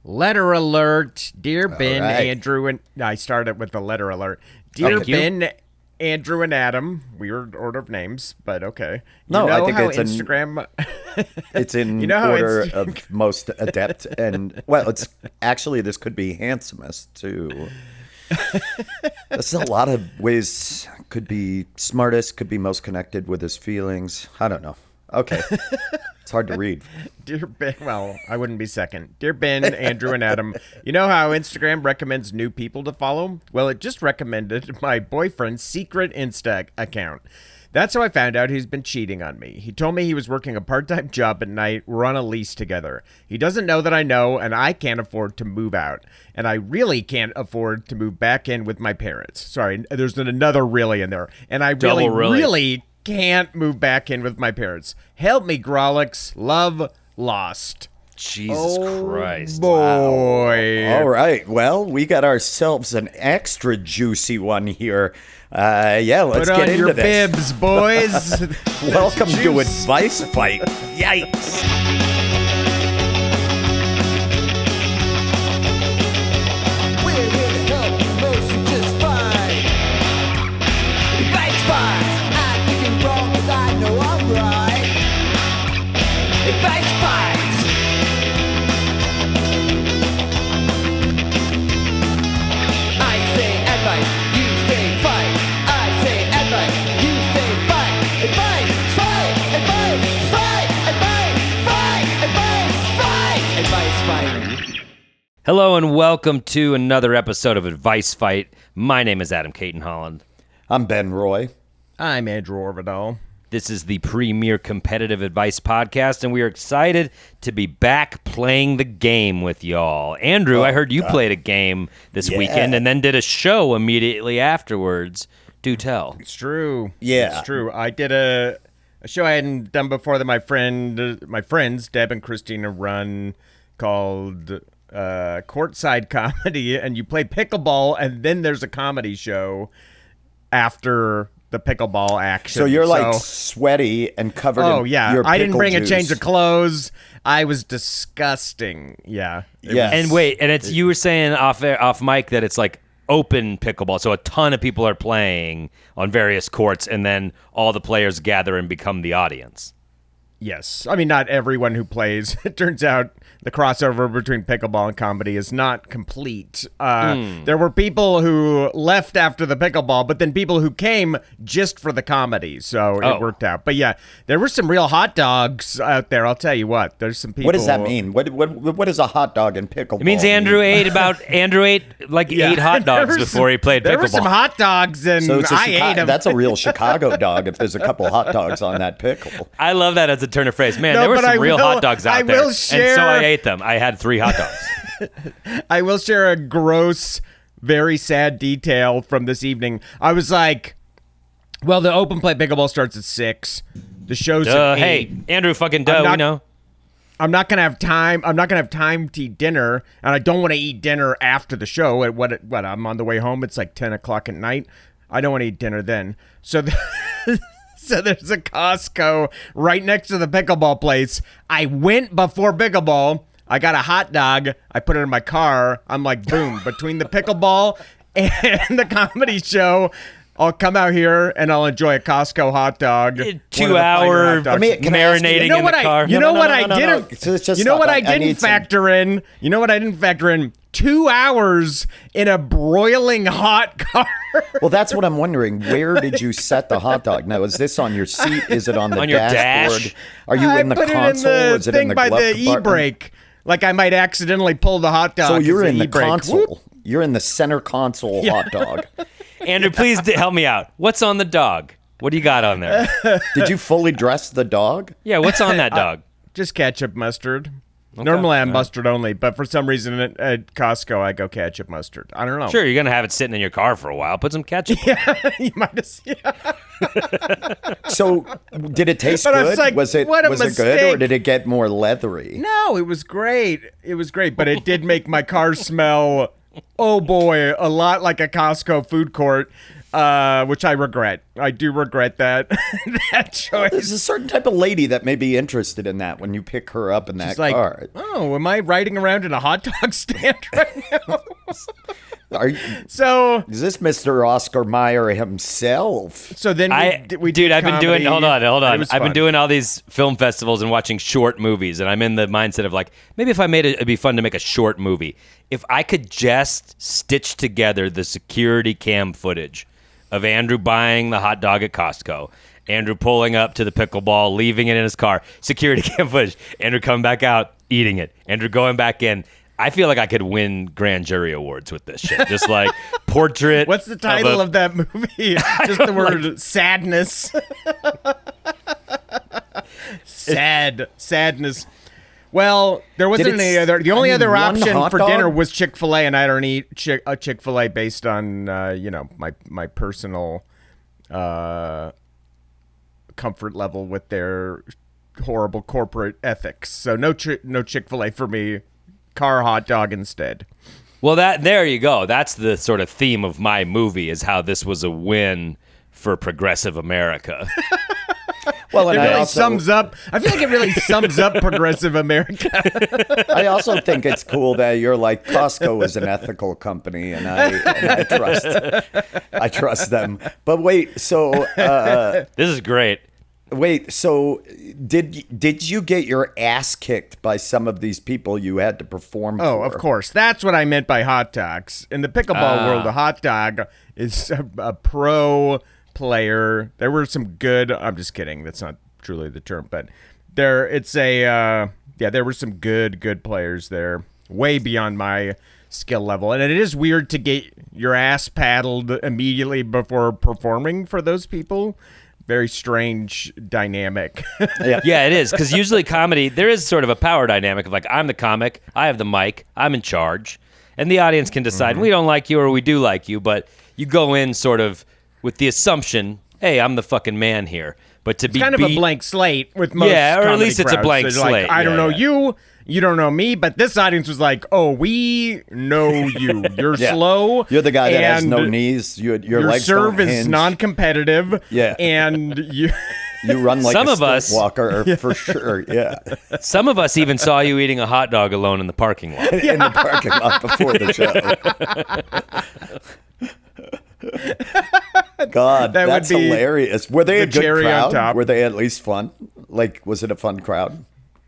Letter alert. Dear Ben, right. Andrew, and I started with the letter alert. Dear Ben, Andrew, and Adam. Weird order of names, but okay. I think it's Instagram. It's in order of most adept, and it's actually this could be handsomest too. There's a lot of ways. Could be smartest. Could be most connected with his feelings. I don't know. Okay. It's hard to read. Dear Ben, I wouldn't be second. Dear Ben, Andrew, and Adam, you know how Instagram recommends new people to follow? Well, it just recommended my boyfriend's secret Insta account. That's how I found out he's been cheating on me. He told me he was working a part-time job at night. We're on a lease together. He doesn't know that I know, and I can't afford to move out. And I really can't afford to move back in with my parents. Sorry, there's another really in there. And I really can't move back in with my parents. Help me, Grawlix. Love, Lost. Jesus Christ. Boy. Wow. All right. Well, we got ourselves an extra juicy one here. Let's get into this. Put on your bibs, boys. Welcome to Advice Fight. Yikes. Hello and welcome to another episode of Advice Fight. My name is Adam Caton Holland. I'm Ben Roy. I'm Andrew Orvidal. This is the premier competitive advice podcast, and we are excited to be back playing the game with y'all. Andrew, I heard you played a game this weekend and then did a show immediately afterwards. Do tell. It's true. Yeah. It's true. I did a show I hadn't done before that my friends, Deb and Christina, run called Courtside Comedy, and you play pickleball, and then there's a comedy show after the pickleball action. So you're like sweaty and covered in your I didn't bring pickle a change juice. of clothes. I was disgusting. Yeah. And it's you were saying off mic that it's like open pickleball, so a ton of people are playing on various courts, and then all the players gather and become the audience. Yes. I mean, not everyone who plays. It turns out the crossover between pickleball and comedy is not complete. There were people who left after the pickleball, but then people who came just for the comedy. So it worked out. But yeah, there were some real hot dogs out there. I'll tell you what. There's some people. What does that mean? What is a hot dog in pickleball? It means Andrew ate like 8 hot dogs before he played pickleball. There were some hot dogs, and I ate them. That's a real Chicago dog if there's a couple hot dogs on that pickle. I love that as a turn of phrase. Man, there were some real hot dogs out there. And so I ate them. I had 3 hot dogs. I will share a gross, very sad detail from this evening. I was like, well, the open play pickleball starts at 6. The show's at 8. Hey, Andrew, fucking duh, we know. I'm not gonna have time. I'm not gonna have time to eat dinner, and I don't want to eat dinner after the show. At what? I'm on the way home. It's like 10 o'clock at night. I don't want to eat dinner then. So there's a Costco right next to the pickleball place. I went before pickleball. I got a hot dog. I put it in my car. I'm like, boom, between the pickleball and the comedy show, I'll come out here and I'll enjoy a Costco hot dog. 2 hour marinating in the car. You know what I didn't factor in? You know what I didn't factor in? 2 hours in a broiling hot car. Well, that's what I'm wondering. Where did you set the hot dog? Now, is this on your seat? Is it on the dashboard? Dash? Are you in the console? Is it in the glove by the compartment? e-brake. Like I might accidentally pull the hot dog. So you're in the e-brake. console. Whoop. You're in the center console hot dog. Andrew, please help me out. What's on the dog? What do you got on there? Did you fully dress the dog? Yeah, what's on that dog? Just ketchup, mustard. Okay. Normally I'm mustard only, but for some reason at Costco I go ketchup, mustard. I don't know. Sure, you're going to have it sitting in your car for a while. Put some ketchup on. Yeah, you might have. Yeah. So, did it taste But good? I was like, was it good, or did it get more leathery? No, it was great. It was great, but it did make my car smell, oh boy, a lot like a Costco food court. which I regret. I do regret that that choice. There's a certain type of lady that may be interested in that when you pick her up in that car. Oh, am I riding around in a hot dog stand right now? Is this Mr. Oscar Mayer himself? So then we dude, did I've been doing. Hold on. I've been doing all these film festivals and watching short movies, and I'm in the mindset of like, maybe if I made it, it'd be fun to make a short movie. If I could just stitch together the security cam footage of Andrew buying the hot dog at Costco, Andrew pulling up to the pickleball, leaving it in his car, security cam footage, Andrew coming back out, eating it, Andrew going back in. I feel like I could win grand jury awards with this shit. Just like portrait. What's the title of that movie? Just the word sadness. Sadness. Well, there wasn't any other. The only other option for dinner was Chick-fil-A, and I don't eat a Chick-fil-A based on my personal comfort level with their horrible corporate ethics. So no Chick-fil-A for me. Car hot dog instead. Well, there you go. That's the sort of theme of my movie, is how this was a win for progressive America. Well, and I feel like it really sums up progressive America. I also think it's cool that you're like, Costco is an ethical company, and I trust them. But wait, so this is great. Wait, so did you get your ass kicked by some of these people you had to perform for? Oh, of course. That's what I meant by hot dogs. In the pickleball world, a hot dog is a pro player. There were some good. I'm just kidding. That's not truly the term, but there were some good players there, way beyond my skill level. And it is weird to get your ass paddled immediately before performing for those people. Very strange dynamic. Yeah, it is, because usually comedy, there is sort of a power dynamic of like, I'm the comic, I have the mic, I'm in charge, and the audience can decide we don't like you or we do like you, but you go in sort of with the assumption, hey, I'm the fucking man here. But it's kind of a blank slate with most or at least it's crowds. a blank slate. Like, I don't know you. You don't know me, but this audience was like, "Oh, we know you. You're slow. You're the guy that has no knees. Your legs serve don't is hinge. Non-competitive. Yeah, and you run like a walker for sure. Yeah. Some of us even saw you eating a hot dog alone in the parking lot. In the parking lot before the show. God, that's hilarious. Were they a good crowd? Were they at least fun? Like, was it a fun crowd?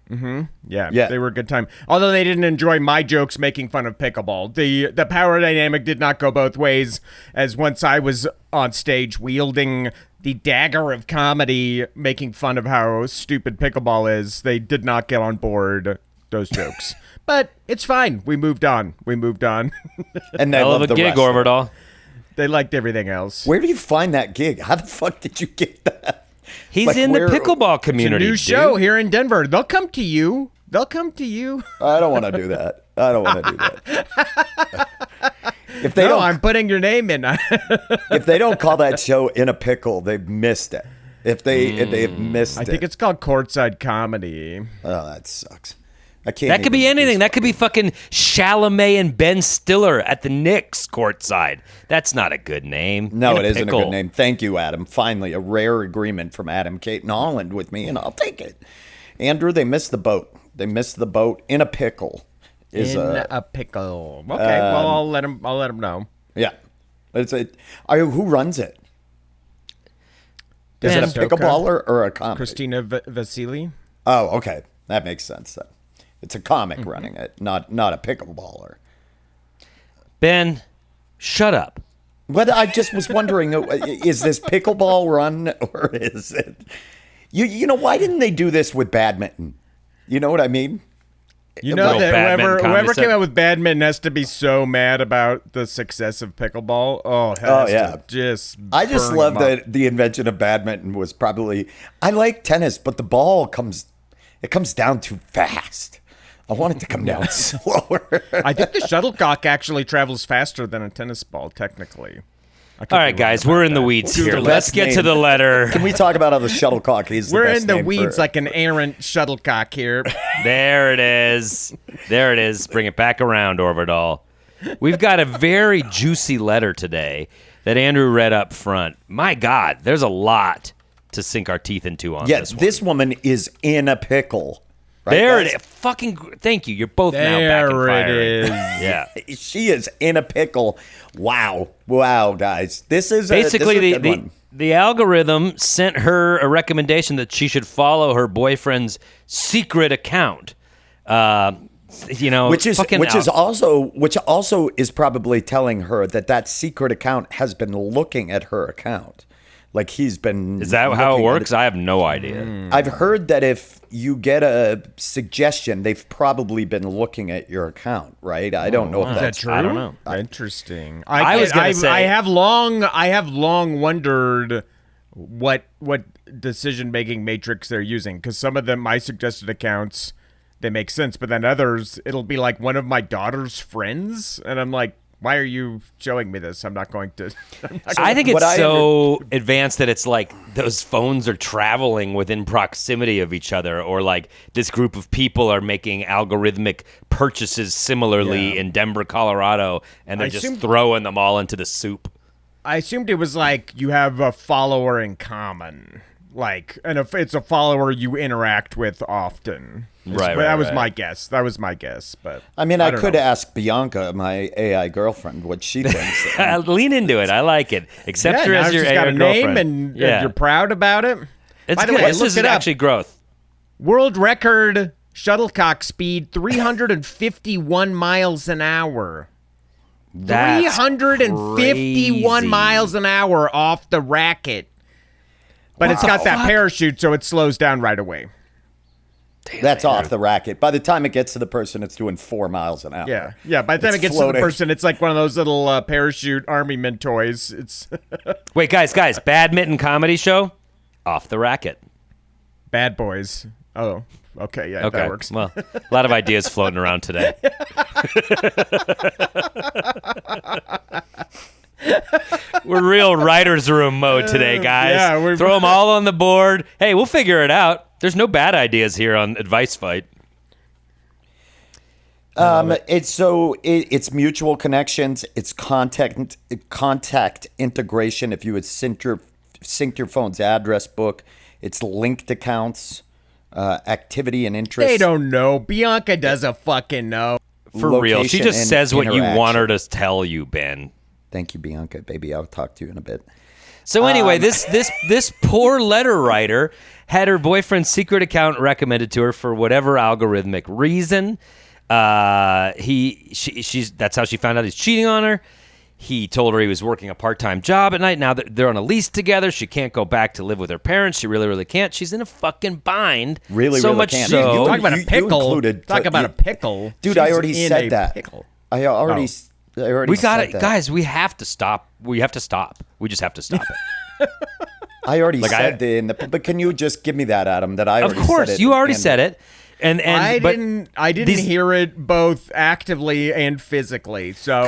Mm-hmm. Yeah, they were a good time. Although they didn't enjoy my jokes making fun of pickleball. The power dynamic did not go both ways, as once I was on stage wielding the dagger of comedy, making fun of how stupid pickleball is, they did not get on board those jokes. But it's fine. We moved on. And they hell of a gig, Orvidal. They liked everything else. Where do you find that gig? How the fuck did you get that? He's in the pickleball community. It's a new show here in Denver. They'll come to you. I don't want to do that. I'm putting your name in. If they don't call that show In a Pickle, they've missed it. They've missed it. I think it's called Courtside Comedy. Oh, that sucks. I can't. That could be anything. That could be fucking Chalamet and Ben Stiller at the Knicks courtside. That's not a good name. No, it isn't a good name. Thank you, Adam. Finally, a rare agreement from Adam, Kate, and Holland with me, and I'll take it. Andrew, they missed the boat. In a Pickle. A pickle. Okay, well, I'll let him know. Yeah. Who runs it? Is it a pickleballer or a comic? Christina Vasily. Oh, okay. That makes sense then. It's a comic running it, not a pickleballer. Ben, shut up. But I just was wondering, is this pickleball run or is it? You know, why didn't they do this with badminton? You know what I mean? You know that whoever came out with badminton has to be so mad about the success of pickleball. I just love that the invention of badminton was probably. I like tennis, but the ball comes down too fast. I want it to come down slower. I think the shuttlecock actually travels faster than a tennis ball, technically. All right, guys, we're in the weeds here. Let's get to the letter. Can we talk about how the shuttlecock is the best name? We're in the weeds like an errant shuttlecock here. There it is. There it is. Bring it back around, Orvidal. We've got a very juicy letter today that Andrew read up front, my God, there's a lot to sink our teeth into on this one. This woman is in a pickle. Right, there guys? it is. Fucking thank you. You're both now back and firing. There it is. Yeah. She is in a pickle. Wow, guys. This is basically this is a good one. the algorithm sent her a recommendation that she should follow her boyfriend's secret account. Which also is probably telling her that secret account has been looking at her account. Like he's been. Is that how it works? I have no idea. I've heard that if you get a suggestion, they've probably been looking at your account, right? I don't know if that's true. I don't know. Interesting. I was gonna say I have long wondered what decision making matrix they're using, because some of them, my suggested accounts, they make sense, but then others, it'll be like one of my daughter's friends, and I'm like, why are you showing me this? I'm not going to. I think it's so advanced that it's like those phones are traveling within proximity of each other, or like this group of people are making algorithmic purchases similarly in Denver, Colorado, and they're just throwing them all into the soup. I assumed it was like you have a follower in common. Like, and if it's a follower you interact with often. Right, that was my guess. That was my guess. But I mean, I could ask Bianca, my AI girlfriend, what she thinks. Lean into it. I like it. Accept her as your AI got a girlfriend. name, and you're proud about it. It's By the good. way, This is actually growth. World record shuttlecock speed, 351 miles an hour. That's 351 crazy. miles an hour off the racket. But it's got that parachute, so it slows down right away. That's off the racket. By the time it gets to the person, it's doing 4 miles an hour. Yeah. By the time it gets to the person, it's like one of those little parachute army men toys. It's Wait, guys, badminton comedy show, off the racket. Bad Boys. Oh, okay, yeah, that works. Well, a lot of ideas floating around today. We're real writer's room mode today, guys. Yeah, throw them all on the board. Hey, we'll figure it out. There's no bad ideas here on Advice Fight. It's mutual connections. It's contact integration. If you would sync your phone's address book, it's linked accounts, activity and interest. They don't know. Bianca doesn't fucking know. For real, she just says what you want her to tell you, Ben. Thank you, Bianca, baby. I'll talk to you in a bit. So anyway, this poor letter writer had her boyfriend's secret account recommended to her for whatever algorithmic reason. That's how she found out he's cheating on her. He told her he was working a part-time job at night. Now that they're on a lease together, she can't go back to live with her parents. She really, really can't. She's in a fucking bind. Really much can't. So, Talk about a pickle. Talk about a pickle. Dude, She's I already said that. Pickle. I already we got said it, that. guys. We have to stop. We just have to stop it. I already said but can you just give me that, Adam? That I already said it. Of course, you already said it. And I didn't hear it both actively and physically. So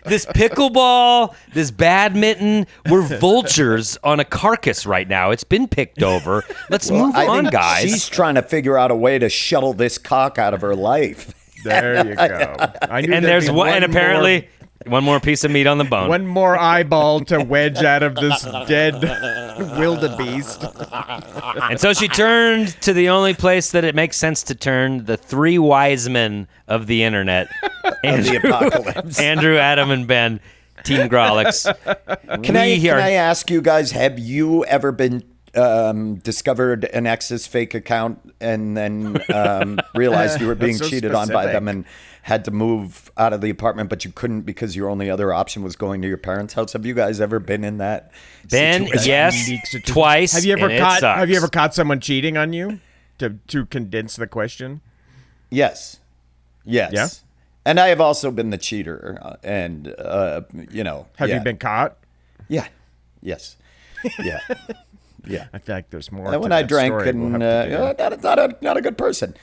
this pickleball, this badminton, we're vultures on a carcass right now. It's been picked over. Let's move on, guys. She's trying to figure out a way to shuttle this cock out of her life. there you go. I knew and there's one, and apparently one more piece of meat on the bone. One more eyeball to wedge out of this dead wildebeest. And so she turned to the only place that it makes sense to turn, the three wise men of the internet. The apocalypse. Andrew, Adam, and Ben, Team Grawlix. Can I ask you guys, have you ever been discovered an ex's fake account and then realized you were being cheated on by them and had to move out of the apartment, but you couldn't because your only other option was going to your parents' house? Have you guys ever been in that Ben, situation? yes, twice. Have you ever Have you ever caught someone cheating on you? To condense the question. Yes. Yeah. And I have also been the cheater, and Have you been caught? Yeah. Yes. Yeah. Yeah. I feel like there's more. And to when I that drank story. and We'll have to do. not a good person.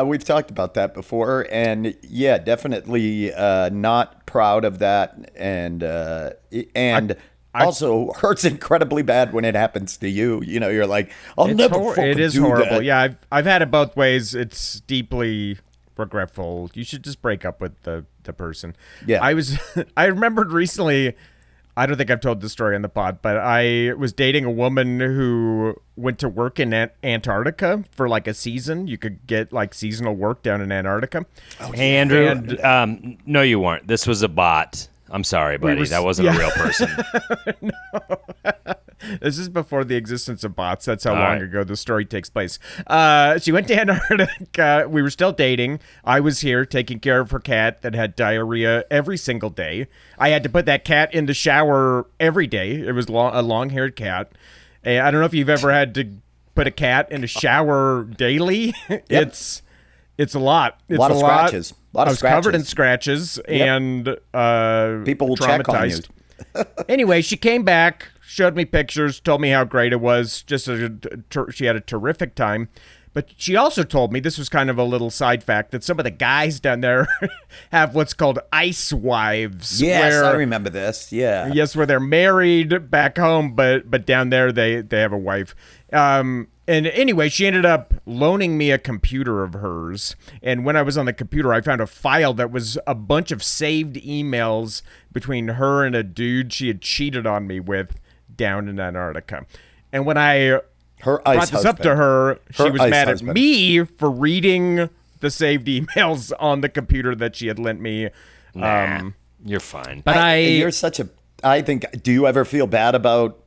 We've talked about that before, and yeah, definitely not proud of that, and also hurts incredibly bad when it happens to you. You know, you're like, I'll never fucking It is do horrible. that. Yeah, I've had it both ways. It's deeply regretful. You should just break up with the person. Yeah. I remembered recently, I don't think I've told this story on the pod, but I was dating a woman who went to work in Antarctica for like a season. You could get like seasonal work down in Antarctica. Oh, hey, Andrew, no, you weren't. This was a bot. I'm sorry, buddy. That wasn't a real person. No. This is before the existence of bots. That's how long ago the story takes place. She went to Antarctica. We were still dating. I was here taking care of her cat that had diarrhea every single day. I had to put that cat in the shower every day. It was a long-haired cat. I don't know if you've ever had to put a cat in a shower daily. Yep. It's a lot. It's a lot of scratches. I was covered in scratches and people will check on you. Anyway, she came back, showed me pictures, told me how great it was. She had a terrific time. But she also told me, this was kind of a little side fact, that some of the guys down there have what's called ice wives. Yes, I remember this. Yeah. Yes, where they're married back home, but down there they have a wife. And anyway, she ended up loaning me a computer of hers. And when I was on the computer, I found a file that was a bunch of saved emails between her and a dude she had cheated on me with down in Antarctica. And when I brought this up to her, she was mad at me for reading the saved emails on the computer that she had lent me. Nah, you're fine. But you're such a... I think... Do you ever feel bad about,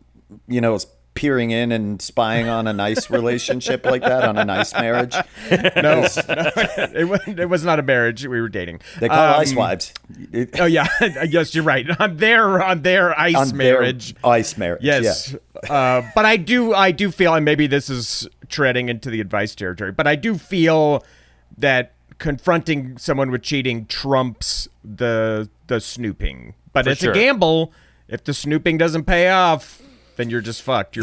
peering in and spying on a nice relationship like that, on a nice marriage? No, it was not a marriage. We were dating. They call ice wives. Oh yeah, yes, you're right. On their ice marriage. Their ice marriage. Yes, yeah. But I do feel, and maybe this is treading into the advice territory, but I do feel that confronting someone with cheating trumps the snooping. But it's a gamble. If the snooping doesn't pay off, then you're just fucked.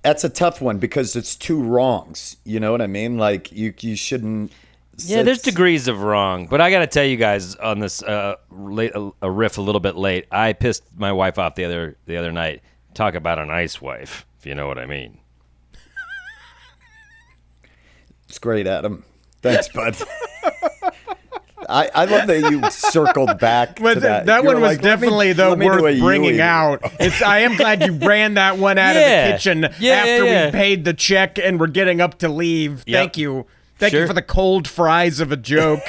That's a tough one because it's two wrongs. You know what I mean? Like you shouldn't. Yeah, there's degrees of wrong, but I got to tell you guys on this a riff a little bit late. I pissed my wife off the other night. Talk about an ice wife, if you know what I mean. It's great, Adam. Thanks, bud. I love that you circled back to that. That one was definitely worth bringing out. I am glad you ran that one out of the kitchen after we paid the check and we're getting up to leave. Yep. Thank you. Thank you for the cold fries of a joke.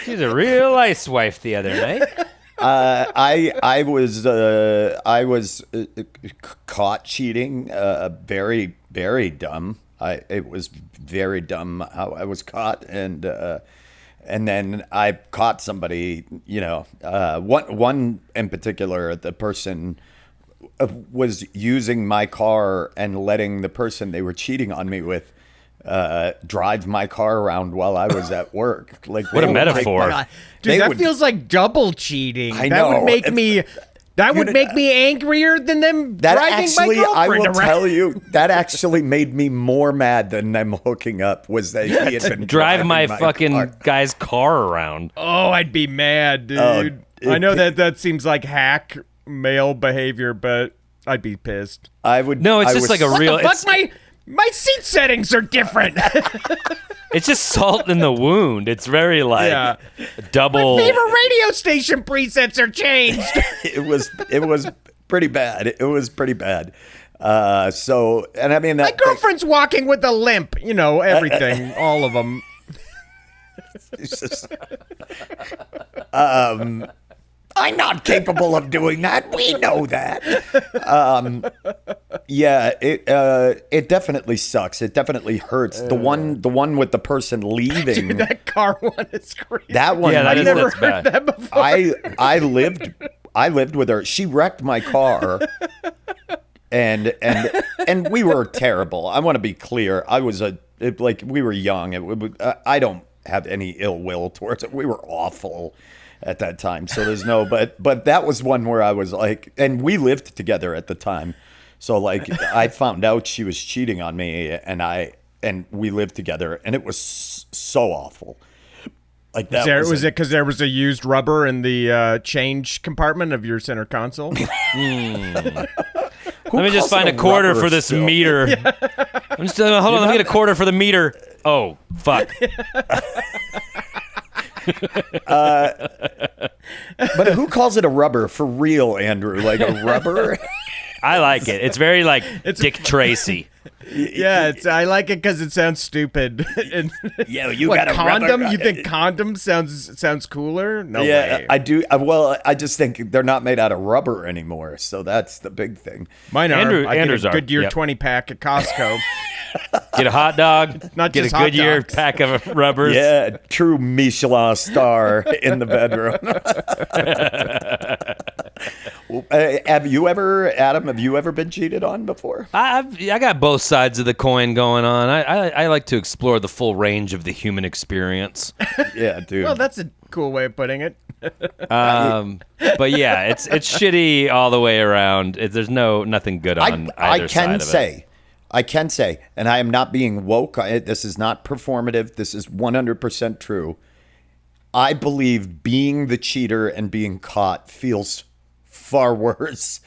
She's a real ice wife the other night. I was caught cheating. Very, very dumb. It was very dumb how I was caught, and then I caught somebody. One in particular, the person was using my car and letting the person they were cheating on me with drive my car around while I was at work. Like, what a metaphor, dude! That feels like double cheating. I know. That would make me. That would make me angrier than them driving my girlfriend I will around. tell you, that actually made me more mad than them hooking up. Was that he had been drive my fucking car. guy's car around? Oh, I'd be mad, dude. I know that seems like hack male behavior, but I'd be pissed. I would. No, it's just like a real. What the fuck? My seat settings are different. It's just salt in the wound. It's very double. My favorite radio station presets are changed. It was pretty bad. It was pretty bad. And I mean, my girlfriend's walking with a limp. Everything, all of them. I'm not capable of doing that. We know that. It definitely sucks. It definitely hurts. The one with the person leaving. Dude, that car one is crazy. That one. Yeah, I've never heard that before. I lived with her. She wrecked my car. And we were terrible. I want to be clear. We were young. I don't have any ill will towards it. We were awful at that time. So there's but that was one where I was like, and we lived together at the time. So I found out she was cheating on me and we lived together and it was so awful. Like that was it because there was a used rubber in the change compartment of your center console? Let me just find a quarter for this meter. Yeah. I'm just hold on. Let me get a quarter for the meter. Oh, fuck. But who calls it a rubber for real, Andrew? Like a rubber? I like it. It's very like Dick Tracy. Yeah, I like it because it sounds stupid. Yeah, you got a condom? rubber. You think condom sounds cooler? No yeah, way. I do. Well, I just think they're not made out of rubber anymore, so that's the big thing. Mine are. Andrew's I get a Goodyear yep. 20-pack at Costco. Get a hot dog. Not get just a hot Goodyear dogs. pack of rubbers. Yeah, true Michelin star in the bedroom. Have you ever, Adam? Have you ever been cheated on before? I got both sides of the coin going on. I like to explore the full range of the human experience. Yeah, dude. Well, that's a cool way of putting it. But yeah, it's shitty all the way around. There's nothing good on either side of it. I can say, and I am not being woke. This is not performative. This is 100% true. I believe being the cheater and being caught feels far worse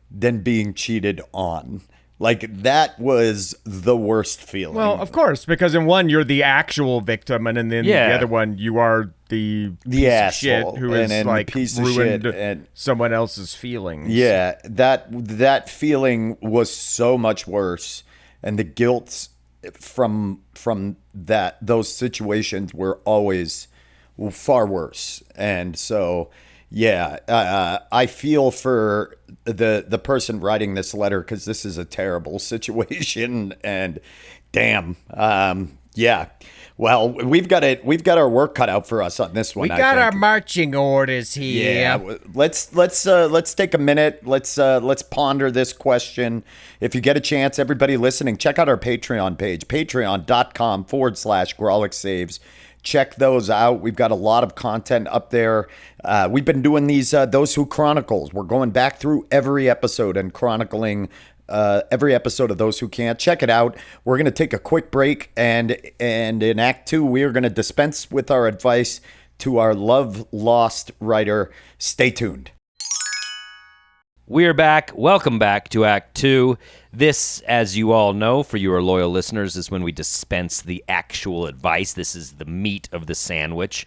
than being cheated on. Like, that was the worst feeling. Well, of course, because in one, you're the actual victim, and in the other one, you are the piece of shit who is like ruined someone else's feelings. Yeah, that feeling was so much worse, and the guilt from those situations were always far worse. And so, yeah, I feel for the person writing this letter, because this is a terrible situation. And damn, yeah. Well, we've got our work cut out for us on this one. We got our marching orders here. Yeah, let's take a minute. Let's ponder this question. If you get a chance, everybody listening, check out our Patreon page, patreon.com/Grawlix Saves. Check those out. We've got a lot of content up there. We've been doing these Those Who Chronicles. We're going back through every episode and chronicling every episode of Those Who Can't. Check it out. We're going to take a quick break, and in Act 2, we are going to dispense with our advice to our love-lost writer. Stay tuned. We're back. Welcome back to Act 2. This, as you all know, for your loyal listeners, is when we dispense the actual advice. This is the meat of the sandwich.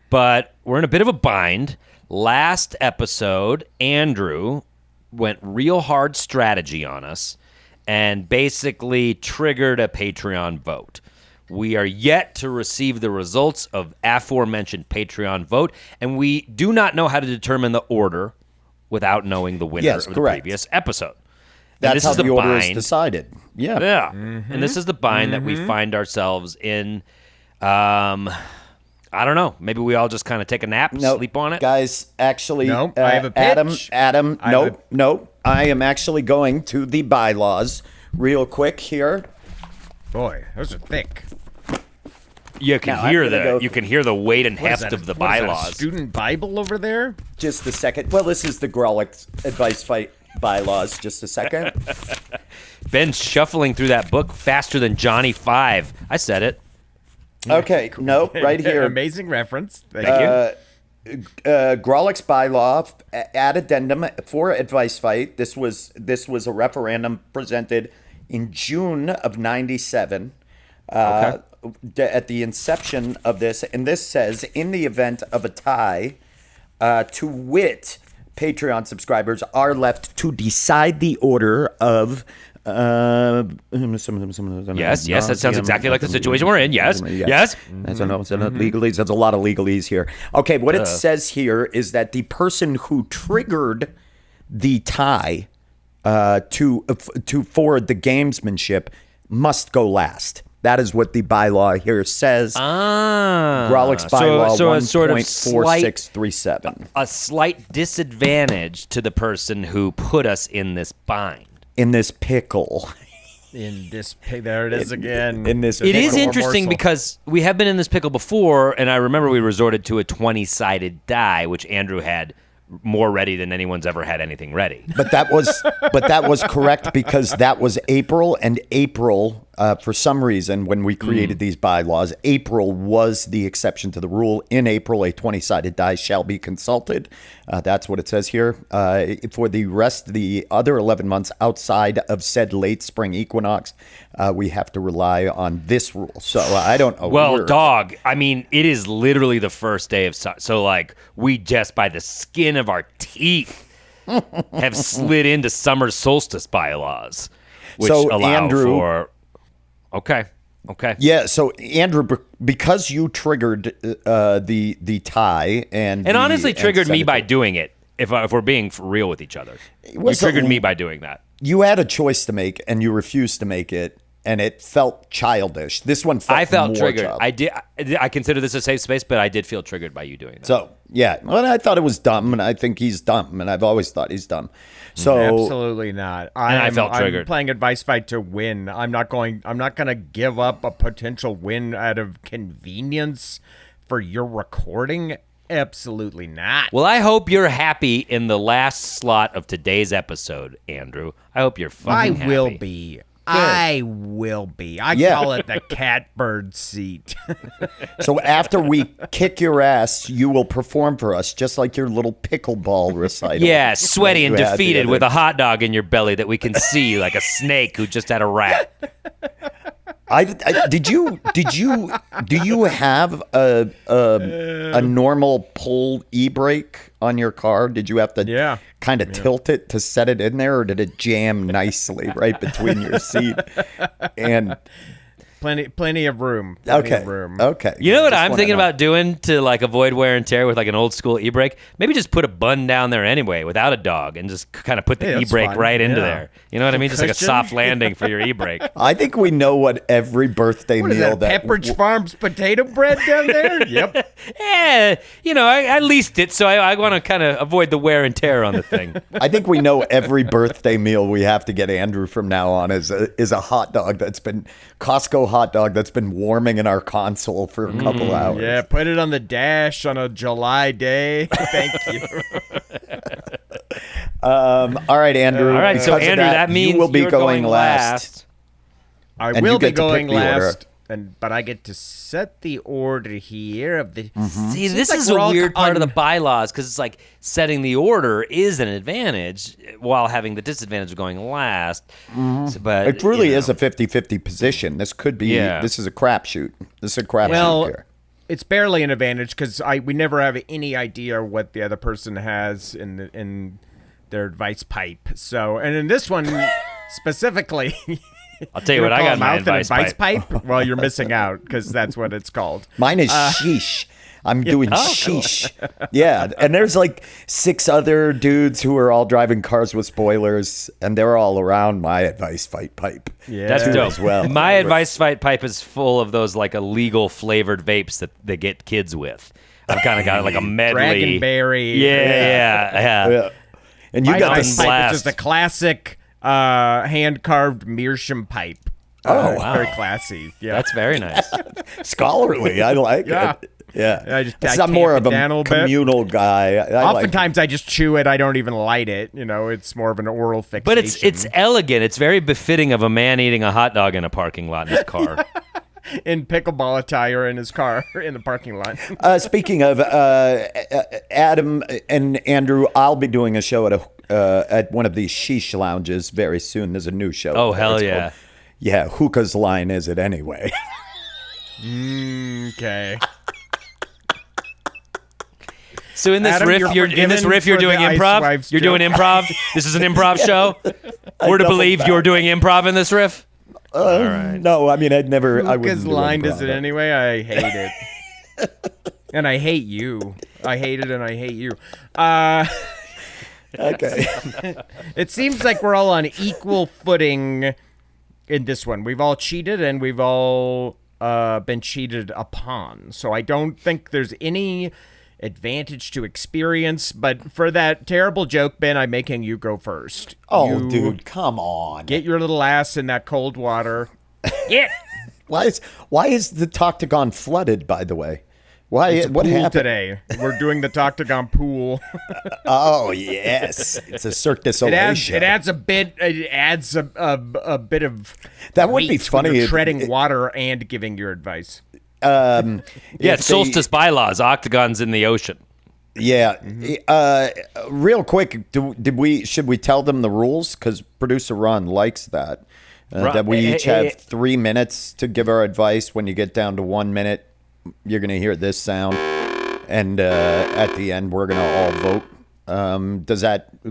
But we're in a bit of a bind. Last episode, Andrew went real hard strategy on us and basically triggered a Patreon vote. We are yet to receive the results of aforementioned Patreon vote, and we do not know how to determine the order without knowing the winner of the previous episode. That's how the order is decided. Yeah. Yeah. Mm-hmm. And this is the bind that we find ourselves in. I don't know. Maybe we all just kind of take a nap, sleep on it. Guys, actually, I have a pitch. Adam, no. I am actually going to the bylaws real quick here. Boy, those are thick. You can hear the weight and heft of the bylaws. Is that a student Bible over there? Just a second. Well, this is the Grawlix Advice Fight bylaws. Just a second. Ben's shuffling through that book faster than Johnny 5. I said it. Okay, no, right here. Amazing reference. Thank you. Grawlix bylaw, ad addendum for Advice Fight. This was a referendum presented in June of '97. At the inception of this, and this says, in the event of a tie, to wit, Patreon subscribers are left to decide the order of. Yes, that sounds exactly like the situation we're in. Yes. That's a legalese. There's a lot of legalese here. Okay, what it says here is that the person who triggered the tie to forward the gamesmanship must go last. That is what the bylaw here says. Grawlix bylaw 1.4637. A slight disadvantage to the person who put us in this bind. In this pickle. There it is again. In this It is interesting because we have been in this pickle before, and I remember we resorted to a 20-sided die, which Andrew had more ready than anyone's ever had anything ready. But that was correct because that was April, and April For some reason, when we created these bylaws, April was the exception to the rule. In April, a 20-sided die shall be consulted. That's what it says here. For the rest of the other 11 months outside of said late spring equinox, we have to rely on this rule. So I don't know. Well, dog, I mean, it is literally the first day of summer. So, like, we just, by the skin of our teeth, have slid into summer solstice bylaws, which allow for... Okay. Yeah. So Andrew, because you triggered the tie and honestly triggered me by doing it. If we're being real with each other, you triggered me by doing that. You had a choice to make, and you refused to make it, and it felt childish. This one felt I felt more triggered. childish. I consider this a safe space, but I did feel triggered by you doing that. So yeah, well, I thought it was dumb, and I think he's dumb, and I've always thought he's dumb. So absolutely not. I felt triggered. I'm playing Advice Fight to win. I'm not going to give up a potential win out of convenience for your recording. Absolutely not. Well, I hope you're happy in the last slot of today's episode, Andrew. I hope you're fucking happy. I will be. I will be. I call it the catbird seat. So after we kick your ass, you will perform for us, just like your little pickleball recital. Yeah, sweaty and defeated with a hot dog in your belly that we can see like a snake who just had a rat. Do you have a normal pull e-brake on your car? Did you have to kind of tilt it to set it in there, or did it jam nicely right between your seat? And plenty of room. Okay. You know what I'm thinking about doing to like avoid wear and tear with like an old school e-brake? Maybe just put a bun down there anyway without a dog and just kind of put the e-brake right into there. You know what I mean? Just like a soft landing for your e-brake. I think we know what every birthday meal that Pepperidge Farms potato bread down there? Yep. Yeah, I leased it, so I want to kind of avoid the wear and tear on the thing. I think we know every birthday meal we have to get Andrew from now on is a hot dog that's been Costco hot dog that's been warming in our console for a couple hours. Yeah, put it on the dash on a July day. Thank you. All right, Andrew. All right, so Andrew, that means you will be going last. I will be going last, but I get to set the order here of the. See, this is a weird part of the bylaws because it's like setting the order is an advantage while having the disadvantage of going last. So, but it really is a 50-50 position. This could be. This is a crapshoot. This is a crapshoot here. It's barely an advantage because we never have any idea what the other person has in their advice pipe. So, and in this one specifically. I'll tell you what, I got my advice pipe. Well, you're missing out because that's what it's called. Mine is sheesh. I'm doing sheesh. Yeah, and there's like 6 other dudes who are all driving cars with spoilers, and they're all around my advice fight pipe. Yeah, that's dope. As well. My advice fight pipe is full of those like illegal flavored vapes that they get kids with. I've kind of got like a medley. Dragonberry. Yeah. And you got the pipe, which is the classic hand-carved meerschaum pipe. Oh, wow. Very classy. Yeah, that's very nice. Scholarly. I like it. Yeah. I'm more of a communal guy. Oftentimes I just chew it. I don't even light it. It's more of an oral fixation. But it's elegant. It's very befitting of a man eating a hot dog in a parking lot in his car. In pickleball attire in his car in the parking lot. Speaking of Adam and Andrew, I'll be doing a show at one of these sheesh lounges very soon. There's a new show. Oh, hell yeah. Hookah's line is it anyway? Okay. So in this Adam, riff, you're doing improv. You're doing improv. This is an improv show. We're to believe you're doing improv in this riff. All right. No, I mean I wouldn't. His line does it anyway. I hate it, and I hate you. I hate it, and I hate you. Okay. It seems like we're all on equal footing in this one. We've all cheated, and we've all been cheated upon. So I don't think there's any advantage to experience, but for that terrible joke, Ben, I'm making you go first. Dude, come on. Get your little ass in that cold water. Yeah. Why is the Toctagon flooded, by the way? Why? It's a what pool happened today? We're doing the Toctagon pool. Oh yes, it's a Cirque du Soleil show. It adds a bit. It adds a bit of. That would be weight when funny you're if- treading water and giving your advice. Yeah, If it's solstice bylaws. Octagons in the ocean. Yeah. Real quick, should we tell them the rules? Because producer Ron likes that. That we each have 3 minutes to give our advice. When you get down to 1 minute, you're going to hear this sound. And at the end, we're going to all vote.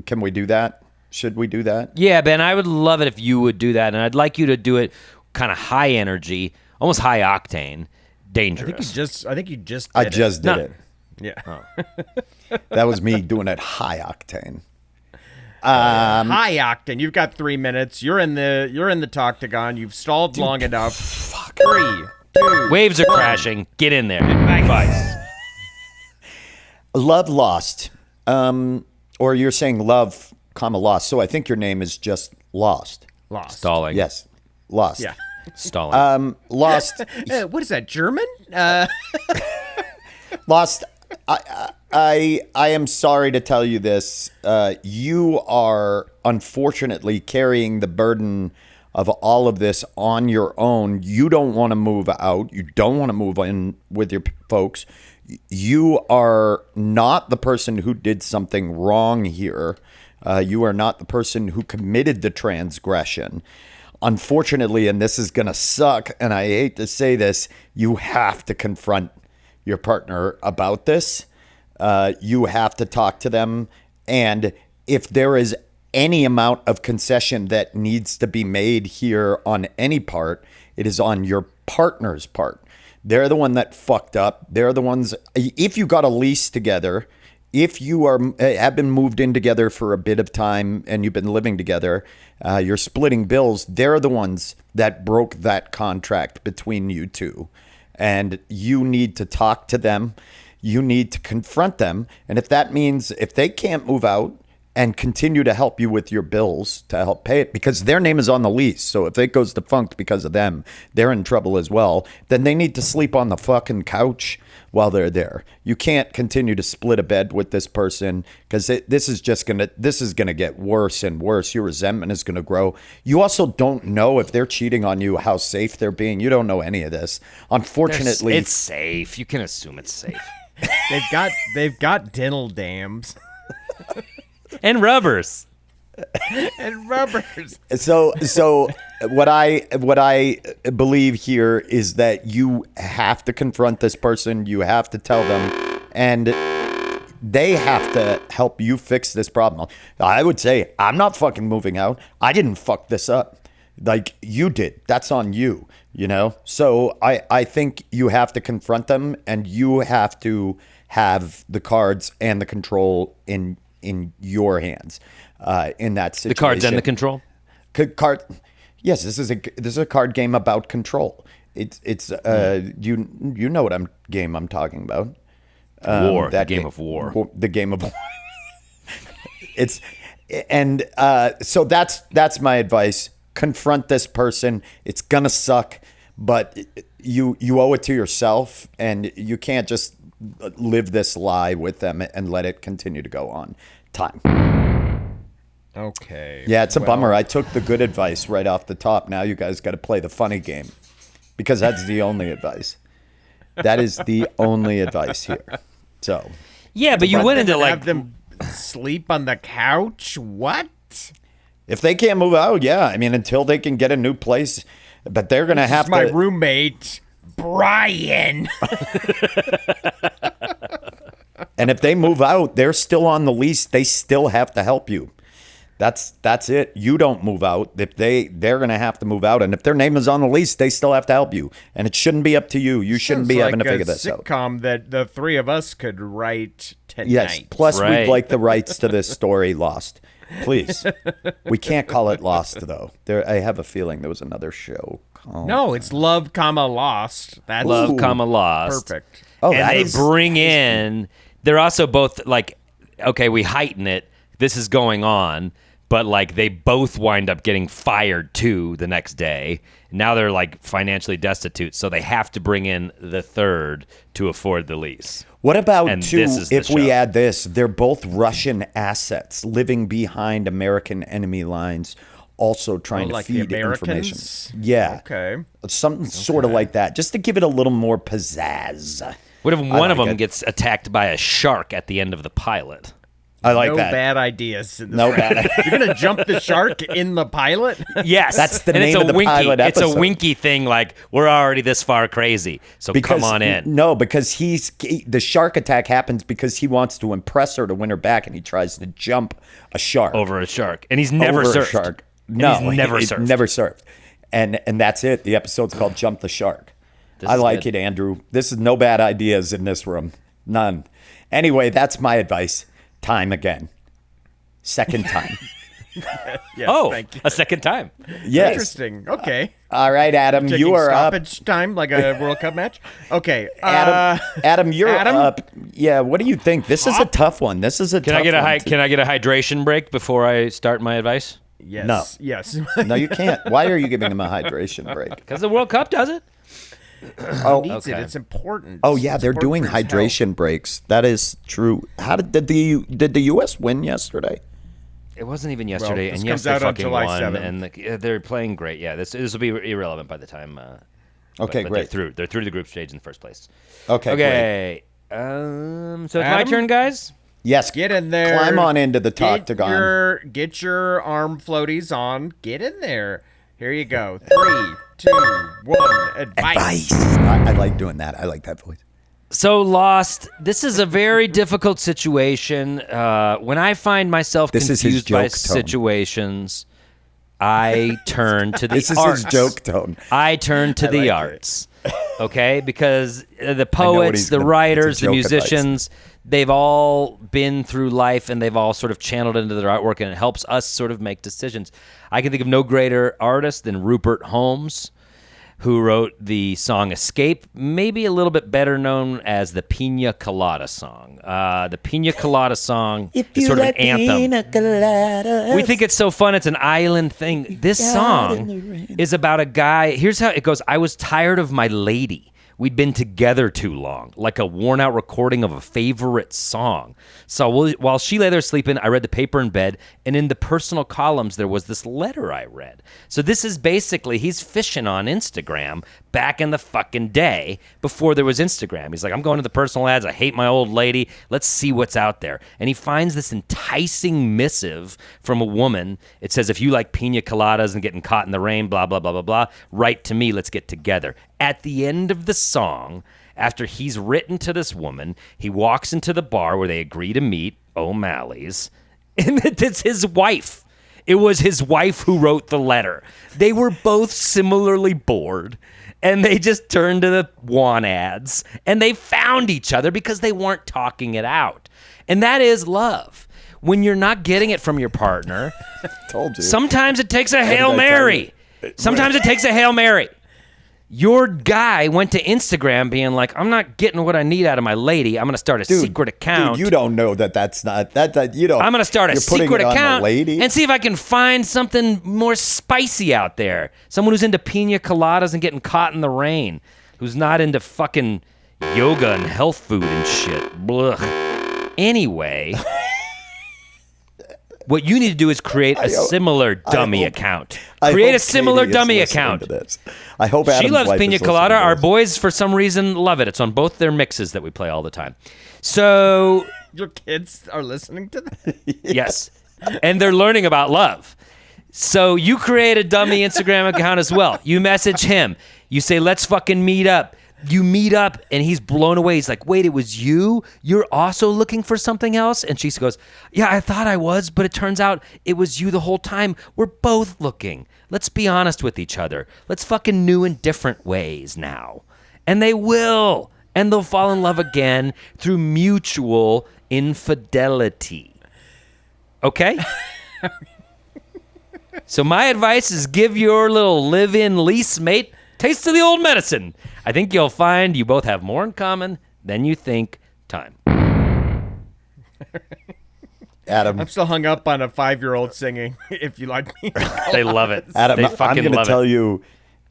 Can we do that? Should we do that? Yeah, Ben, I would love it if you would do that, and I'd like you to do it kind of high energy, almost high octane, dangerous. I think you just. I just did No. it. Yeah. That was me doing it high octane. High octane. You've got 3 minutes. You're in the Toctagon. You've stalled long enough. 3, 2. Waves are crashing. Get in there. Advice. Love lost. Or you're saying love, comma, lost. So I think your name is just Lost. Lost. Stalling. Yes. Lost. Yeah. Stalling. Lost. What is that? German? Lost. I am sorry to tell you this. You are unfortunately carrying the burden of all of this on your own. You don't want to move out. You don't want to move in with your folks. You are not the person who did something wrong here. You are not the person who committed the transgression. Unfortunately, and this is going to suck, and I hate to say this, you have to confront your partner about this. You have to talk to them. And if there is any amount of concession that needs to be made here on any part, it is on your partner's part. They're the one that fucked up. They're the ones, if you got a lease together, if you have been moved in together for a bit of time and you've been living together, you're splitting bills, they're the ones that broke that contract between you two. And you need to talk to them. You need to confront them. And if that means if they can't move out and continue to help you with your bills to help pay it, because their name is on the lease. So if it goes defunct because of them, they're in trouble as well. Then they need to sleep on the fucking couch while they're there. You can't continue to split a bed with this person because this is gonna get worse and worse. Your resentment is gonna grow. You also don't know if they're cheating on you, how safe they're being. You don't know any of this. Unfortunately, it's safe. You can assume it's safe. They've got dental dams. And rubbers. And rubbers. So what I believe here is that you have to confront this person. You have to tell them, and they have to help you fix this problem. I would say, I'm not fucking moving out. I didn't fuck this up. Like you did. That's on you, you know? So I think you have to confront them, and you have to have the cards and the control in your hands in that situation. The cards and the control? Yes, this is a card game about control. It's you know what game I'm talking about. War, the game of war. The game of war. So that's my advice. Confront this person. It's gonna suck, but you owe it to yourself, and you can't just live this lie with them and let it continue to go on. Time. Okay. Yeah, it's a bummer. I took the good advice right off the top. Now you guys got to play the funny game, because that's the only advice. That is the only advice here. So. Yeah, but you went into have them sleep on the couch. What? If they can't move out, yeah. I mean, until they can get a new place, but they're gonna have to. My roommate, Brian. And if they move out, they're still on the lease. They still have to help you. That's it. You don't move out. If they're going to have to move out, and if their name is on the lease, they still have to help you. And it shouldn't be up to you. You shouldn't be having to figure this out. Sitcom that the three of us could write tonight. Yes. Plus, Right. we'd like the rights to this story Lost. Please. We can't call it Lost, though. I have a feeling there was another show called. No, it's Love, Lost. That's Love, Lost. perfect. Oh, And that they is- bring in, they're also both like, okay, we heighten it. This is going on. but like they both wind up getting fired too the next day. Now they're like financially destitute, so they have to bring in the third to afford the lease. What about, And too, this is the if we show. add this, they're both Russian assets living behind American enemy lines, also trying to like feed the information. Americans? Yeah. Okay. Something sort of like that, just to give it a little more pizzazz. What if one of like them it. gets attacked by a shark at the end of the pilot? I like no that. bad ideas. In this No round. bad. You're gonna jump the shark in the pilot? Yes, That's the and name it's a of the winky. pilot It's a episode. winky thing. Like we're already this far crazy, so come on in. No, because the shark attack happens because he wants to impress her to win her back, and he tries to jump a shark Over a shark, and he's never over surfed. a shark. And No, he's never it surfed. never surfed, and that's it. The episode's called "Jump the Shark." This I is like good. it, Andrew. This is no bad ideas in this room, none. Anyway, that's my advice. Time again, second time. Yes, Oh, thank you. a second time. Yes. Interesting. Okay. All right, Adam, Taking you are up. stoppage time like a World Cup match. Okay. Adam, you're Adam? up. Yeah. What do you think? This is a tough one. This is a Can tough I get a one. can I get a hydration break before I start my advice? Yes. No. Yes. No, you can't. Why are you giving him a hydration break? Because the World Cup does it. Oh, Needs it. Okay. It's important. oh yeah, It's they're important doing for his health. hydration breaks. That is true. How did the U.S. win yesterday? It wasn't even yesterday, this and yes, comes they out on fucking July won, 7th. and they're playing great. Yeah, this will be irrelevant by the time. Okay, but great. They're through the group stage in the first place. Okay, great. Okay. So it's my Adam? turn, guys. Yes, Get in there. Climb on into the octagon. Get your arm floaties on. Get in there. Here you go. 3, 2, 1. Advice. I like doing that. I like that voice. So Lost. This is a very difficult situation. When I find myself This is his confused by joke tone. situations, I turn to the This is arts. his joke tone. I turn to the like it. arts. Okay, because the what poets, he's the gonna- writers, it's a the joke advice. musicians, they've all been through life and they've all sort of channeled into their artwork, and it helps us sort of make decisions. I can think of no greater artist than Rupert Holmes, who wrote the song Escape, maybe a little bit better known as the Pina Colada song. The Pina Colada song is sort of an anthem. We think it's so fun. It's an island thing. This song is about a guy. Here's how it goes. I was tired of my lady. We'd been together too long, like a worn-out recording of a favorite song. So while she lay there sleeping, I read the paper in bed, and in the personal columns, there was this letter I read. So this is basically, he's fishing on Instagram back in the fucking day before there was Instagram. He's like, I'm going to the personal ads. I hate my old lady. Let's see what's out there. And he finds this enticing missive from a woman. It says, if you like pina coladas and getting caught in the rain, blah, blah, blah, blah, blah, write to me. Let's get together. At the end of the song, after he's written to this woman, he walks into the bar where they agree to meet, O'Malley's, and it's his wife. It was his wife who wrote the letter. They were both similarly bored, and they just turned to the want ads, and they found each other because they weren't talking it out. And that is love. When you're not getting it from your partner, Told you. sometimes it takes a Hail I tell Mary. Sometimes it takes a Hail Mary. Your guy went to Instagram being like, I'm not getting what I need out of my lady. I'm going to start a secret account. Dude, you don't know that's not that you don't. I'm going to start a you're putting secret it on the account lady. and see if I can find something more spicy out there. Someone who's into pina coladas and getting caught in the rain, who's not into fucking yoga and health food and shit. Blech. Anyway, what you need to do is create a similar dummy account. Create a similar dummy account. I hope She Adam's loves wife pina is colada. listening to Our this. boys, for some reason, love it. It's on both their mixes that we play all the time. So, Your kids are listening to that? yes. And they're learning about love. So you create a dummy Instagram account as well. You message him. You say, let's fucking meet up. You meet up, and he's blown away. He's like, wait, it was you? You're also looking for something else? And she goes, yeah, I thought I was, but it turns out it was you the whole time. We're both looking. Let's be honest with each other. Let's fucking new and different ways now. And they will. And they'll fall in love again through mutual infidelity. Okay? So my advice is give your little live-in lease mate taste of the old medicine. I think you'll find you both have more in common than you think. Time. Adam. I'm still hung up on a 5-year-old singing "If You Like Me." They love it. Adam, They I'm fucking going to love tell it. you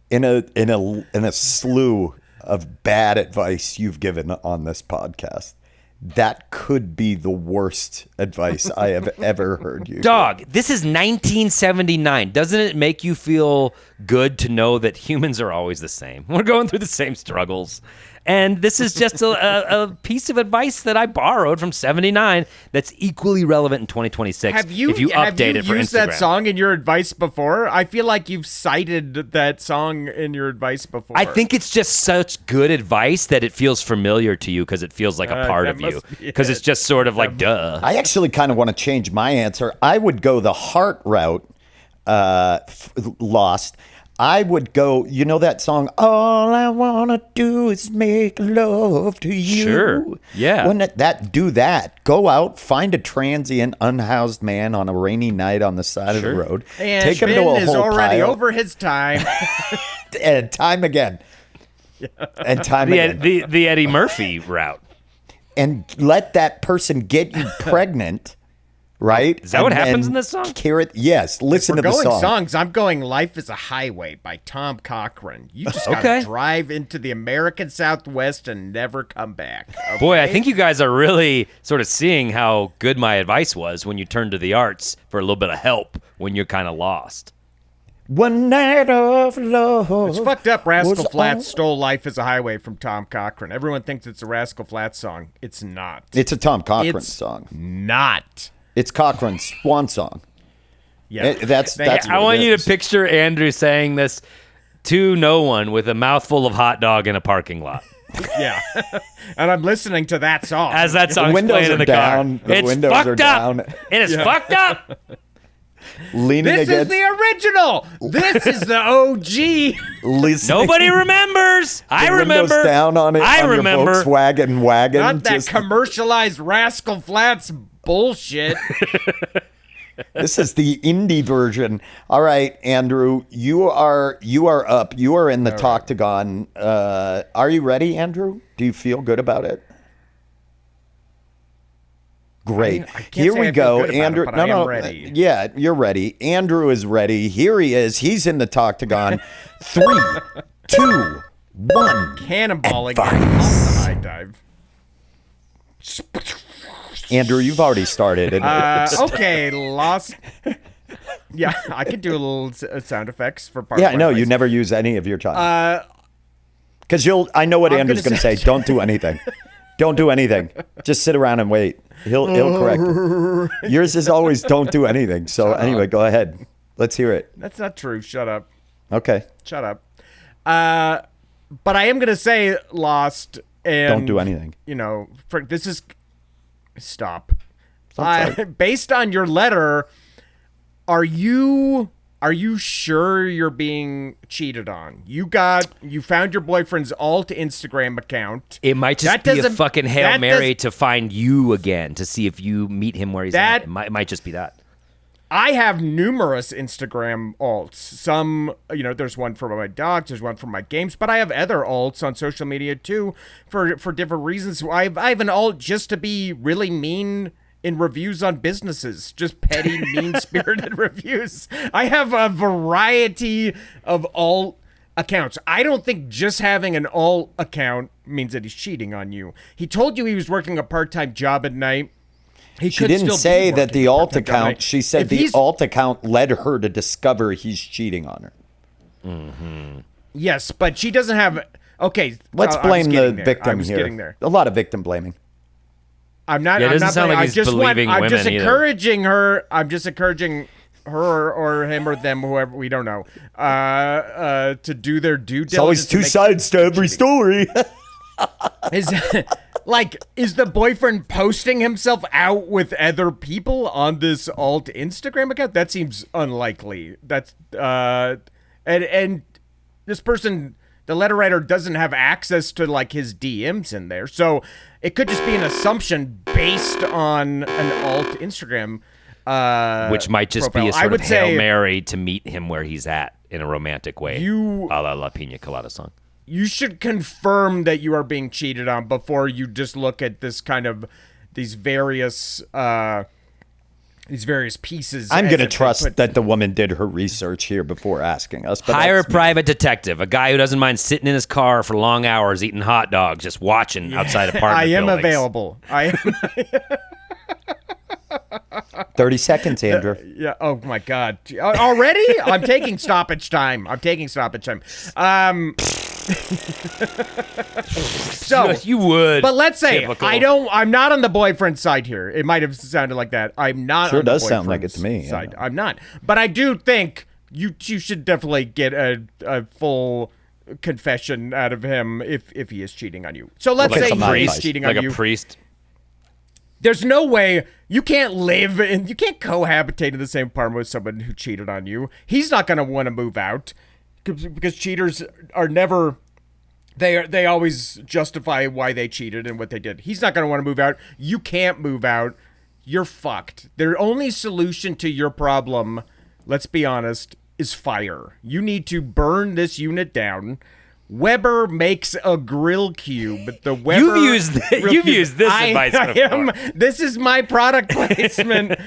in a slew of bad advice you've given on this podcast. That could be the worst advice I have ever heard you. Dog, this is 1979. Doesn't it make you feel good to know that humans are always the same? We're going through the same struggles. And this is just a piece of advice that I borrowed from 79 that's equally relevant in 2026 Have you if you update it for used Instagram. that song in your advice before? I feel like you've cited that song in your advice before. I think it's just such good advice that it feels familiar to you because it feels like a part that of you. must be Because it. it's just sort of like, duh. I actually kind of want to change my answer. I would go the heart route, Lost. I would go, you know that song, All I Want to Do Is Make Love to You? Sure, yeah. Wouldn't do that. Go out, find a transient, unhoused man on a rainy night on the side of the road. And take him to Ben a is whole already pile, over his time. and time again. And time again. The Eddie Murphy route. And let that person get you pregnant, right? Is that what And happens then in this song? Yes, listen We're to the going song. songs. I'm going "Life Is a Highway" by Tom Cochrane. You just gotta Okay. drive into the American Southwest and never come back. Okay? Boy, I think you guys are really sort of seeing how good my advice was when you turn to the arts for a little bit of help when you're kind of lost. One night of love. It's fucked up. Rascal was Flatts stole "Life Is a Highway" from Tom Cochrane. Everyone thinks it's a Rascal Flatts song. It's not. It's a Tom Cochrane It's song. not. It's Cochrane's swan song. Yeah, That's I what want it you is. to picture Andrew saying this to no one with a mouthful of hot dog in a parking lot yeah. And I'm listening to that song. as that song's windows playing in are the down. car. The It's windows fucked are up. down. It is fucked up. leaning This is against. the original. This is the OG. listening, Nobody remembers. I the windows remember. down on it. I on remember. Your Volkswagen wagon. Not that just- commercialized Rascal Flatts bullshit. This is the indie version. All right, Andrew, you are up. You are in the Talktagon. Are you ready, Andrew? Do you feel good about it? Great. I can't Here say we I feel go, good about it, Andrew. but no, I am no. ready. Yeah, you're ready. Andrew is ready. Here he is. He's in the Talktagon. 3, 2, 1. Cannonballing off the high dive. Andrew, you've already started. Okay, lost. Yeah, I could do a little sound effects for part. Yeah, of I my know. You voice. never use any of your time. Because I know what I'm Andrew's gonna going to say. Don't do anything. Don't do anything. Just sit around and wait. He'll correct you. Yours is always don't do anything. So anyway, go ahead. Let's hear it. That's not true. Shut up. Okay. Shut up. But I am gonna say lost. And Don't do anything. You know, this is. Stop. sorry. Based on your letter, are you sure you're being cheated on? You found your boyfriend's alt Instagram account. It might just That be a doesn't- fucking Hail that Mary does- to find you again, to see if you meet him where he's That- at. It might just be that. I have numerous Instagram alts. Some, there's one for my dogs, there's one for my games, but I have other alts on social media too for different reasons. I have an alt just to be really mean in reviews on businesses, just petty, mean-spirited reviews. I have a variety of alt accounts. I don't think just having an alt account means that he's cheating on you. He told you he was working a part-time job at night. She didn't say that the alt account. She said the alt account led her to discover he's cheating on her. Mm-hmm. Yes, but she doesn't have. Okay, Let's I was blame the getting there. I victim was here. getting there. A lot of victim blaming. I'm not. Yeah, it I'm doesn't not sound blaming- like I he's just believing I'm just women either. encouraging her. I'm just encouraging her or him or them, whoever we don't know, to do their due diligence. It's always two sides to every story. Is the boyfriend posting himself out with other people on this alt Instagram account? That seems unlikely. That's and this person, the letter writer, doesn't have access to like his DMs in there, so it could just be an assumption based on an alt Instagram, Which might just profile. be a I sort would of say Hail Mary to meet him where he's at in a romantic way. You- a la Pina Colada song. You should confirm that you are being cheated on before you just look at this kind of these various these various pieces. I'm going to trust that the woman did her research here before asking us. But hire a private detective, a guy who doesn't mind sitting in his car for long hours eating hot dogs, just watching outside apartment I am buildings. available. I am. 30 seconds, Andrew. Yeah. Oh my God. Already? I'm taking stoppage time. So you would. But let's say Typical. I'm not on the boyfriend side here. It might have sounded like that. I'm not. Sure on the does sound like it to boyfriend's me. Side. Yeah. I'm not. But I do think you should definitely get a full confession out of him if he is cheating on you. So let's say he is cheating on you. Like a priest. There's no way you can't cohabitate in the same apartment with someone who cheated on you. He's not going to want to move out because cheaters are never. They always justify why they cheated and what they did. He's not going to want to move out. You can't move out. You're fucked. Their only solution to your problem, let's be honest, is fire. You need to burn this unit down. Weber makes a grill cube. The Weber You've used this advice before. This is my product placement.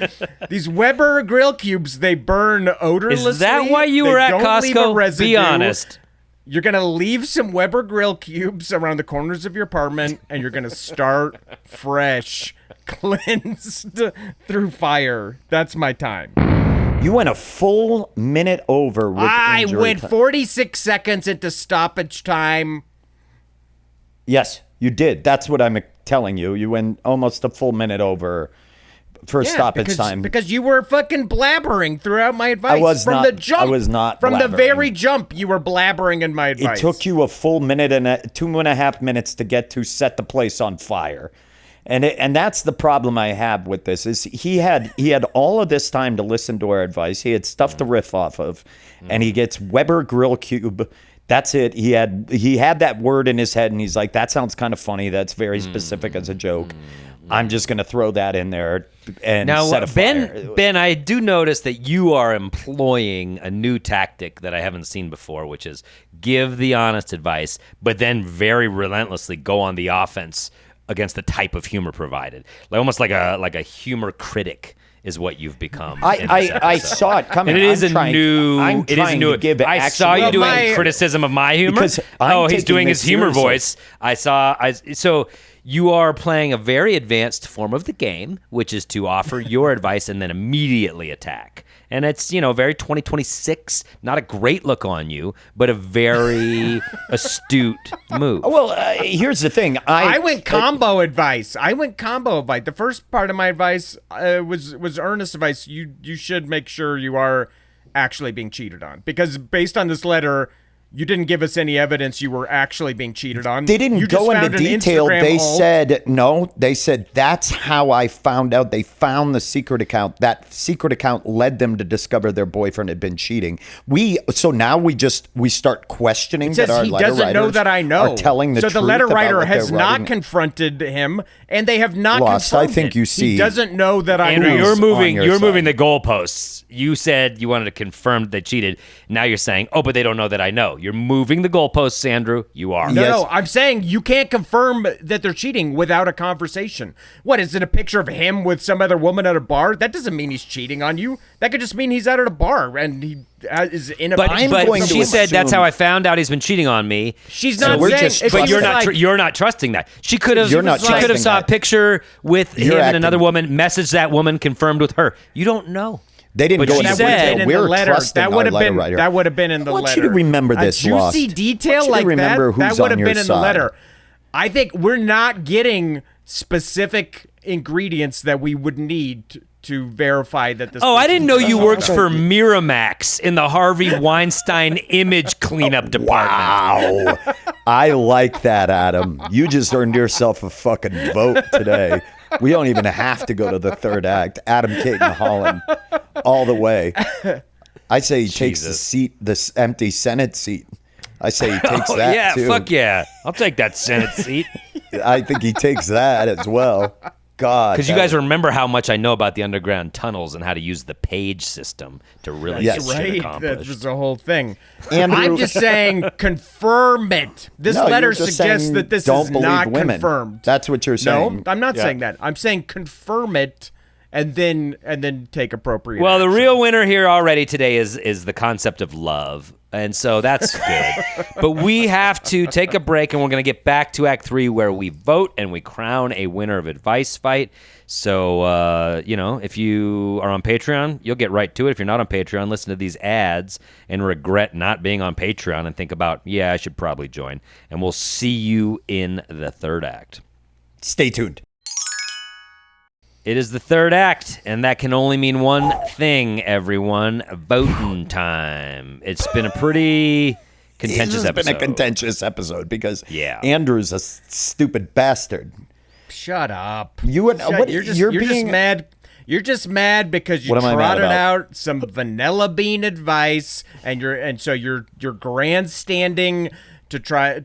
These Weber grill cubes, they burn odorlessly. Is that why you were at Costco? Be honest. You're going to leave some Weber grill cubes around the corners of your apartment, and you're going to start fresh, cleansed through fire. That's my time. You went a full minute over with I went time. 46 seconds into stoppage time. Yes, you did. That's what I'm telling you. You went almost a full minute over for stoppage time. Because you were fucking blabbering throughout my advice. I was from not. the jump. I was not From the blabbering. very jump, you were blabbering in my advice. It took you a full minute and 2.5 minutes to get to set the place on fire. And that's the problem I have with this is he had all of this time to listen to our advice. He had stuff to riff off of, and he gets Weber grill cube. That's it. He had that word in his head, and he's like, that sounds kind of funny. That's very specific as a joke. I'm just going to throw that in there and set a fire. Ben, I do notice that you are employing a new tactic that I haven't seen before, which is give the honest advice, but then very relentlessly go on the offense against the type of humor provided, almost like a humor critic is what you've become. I saw it coming. And it is a new. I saw you doing criticism of my humor. He's doing his humor voice. So you are playing a very advanced form of the game, which is to offer your advice and then immediately attack. And it's, very 2026, not a great look on you, but a very astute move. Well, here's the thing. I went combo advice. The first part of my advice was earnest advice. You should make sure you are actually being cheated on. Because based on this letter, you didn't give us any evidence you were actually being cheated on. They didn't go into detail. They said that's how I found out. They found the secret account. That secret account led them to discover their boyfriend had been cheating. So now we start questioning that our letter writers know that I know. are telling the truth. So the letter about writer what has they're not writing. confronted him, and they have not Lost. confronted. I think you see. He doesn't know that I Andrew, know. you're moving side. the goalposts. You said you wanted to confirm that they cheated. Now you're saying, but they don't know that I know. You're moving the goalposts, Andrew. You are. No, I'm saying you can't confirm that they're cheating without a conversation. What, is it a picture of him with some other woman at a bar? That doesn't mean he's cheating on you. That could just mean he's out at a bar and he is in a bar. But she said that's how I found out he's been cheating on me. She's not saying, but you're not trusting that. She could have saw a picture with him and another woman, messaged that woman, confirmed with her. You don't know. They didn't go into detail. We're trusting our letter writer. That would have been in the letter. I want you to remember this, a juicy detail like that would have been in the letter. I think we're not getting specific ingredients that we would need to verify that this. I didn't know you worked for Miramax in the Harvey Weinstein image cleanup department. Wow. I like that, Adam. You just earned yourself a fucking vote today. We don't even have to go to the third act. Adam Caton Holland, all the way. I say he takes the seat, this empty Senate seat. I say he takes that too. Fuck yeah. I'll take that Senate seat. I think he takes that as well. God. Because you guys remember how much I know about the underground tunnels and how to use the page system to really get shit accomplished. That was the whole thing. Andrew, I'm just saying, confirm it. This letter suggests that this is not confirmed. That's what you're saying. No, I'm not saying that. I'm saying confirm it and then take appropriate Well, the action. real winner here already today is the concept of love. And so that's good. But we have to take a break, and we're going to get back to Act 3 where we vote and we crown a winner of Advice Fight. So, if you are on Patreon, you'll get right to it. If you're not on Patreon, listen to these ads and regret not being on Patreon and think about, I should probably join. And we'll see you in the third act. Stay tuned. It is the third act, and that can only mean one thing, everyone. Voting time. It's been a pretty contentious episode. It's been a contentious episode because Yeah. Andrew's a stupid bastard. Shut up. You're just mad. You're just mad because you What am I mad trotted about? out some vanilla bean advice, and so you're grandstanding to try to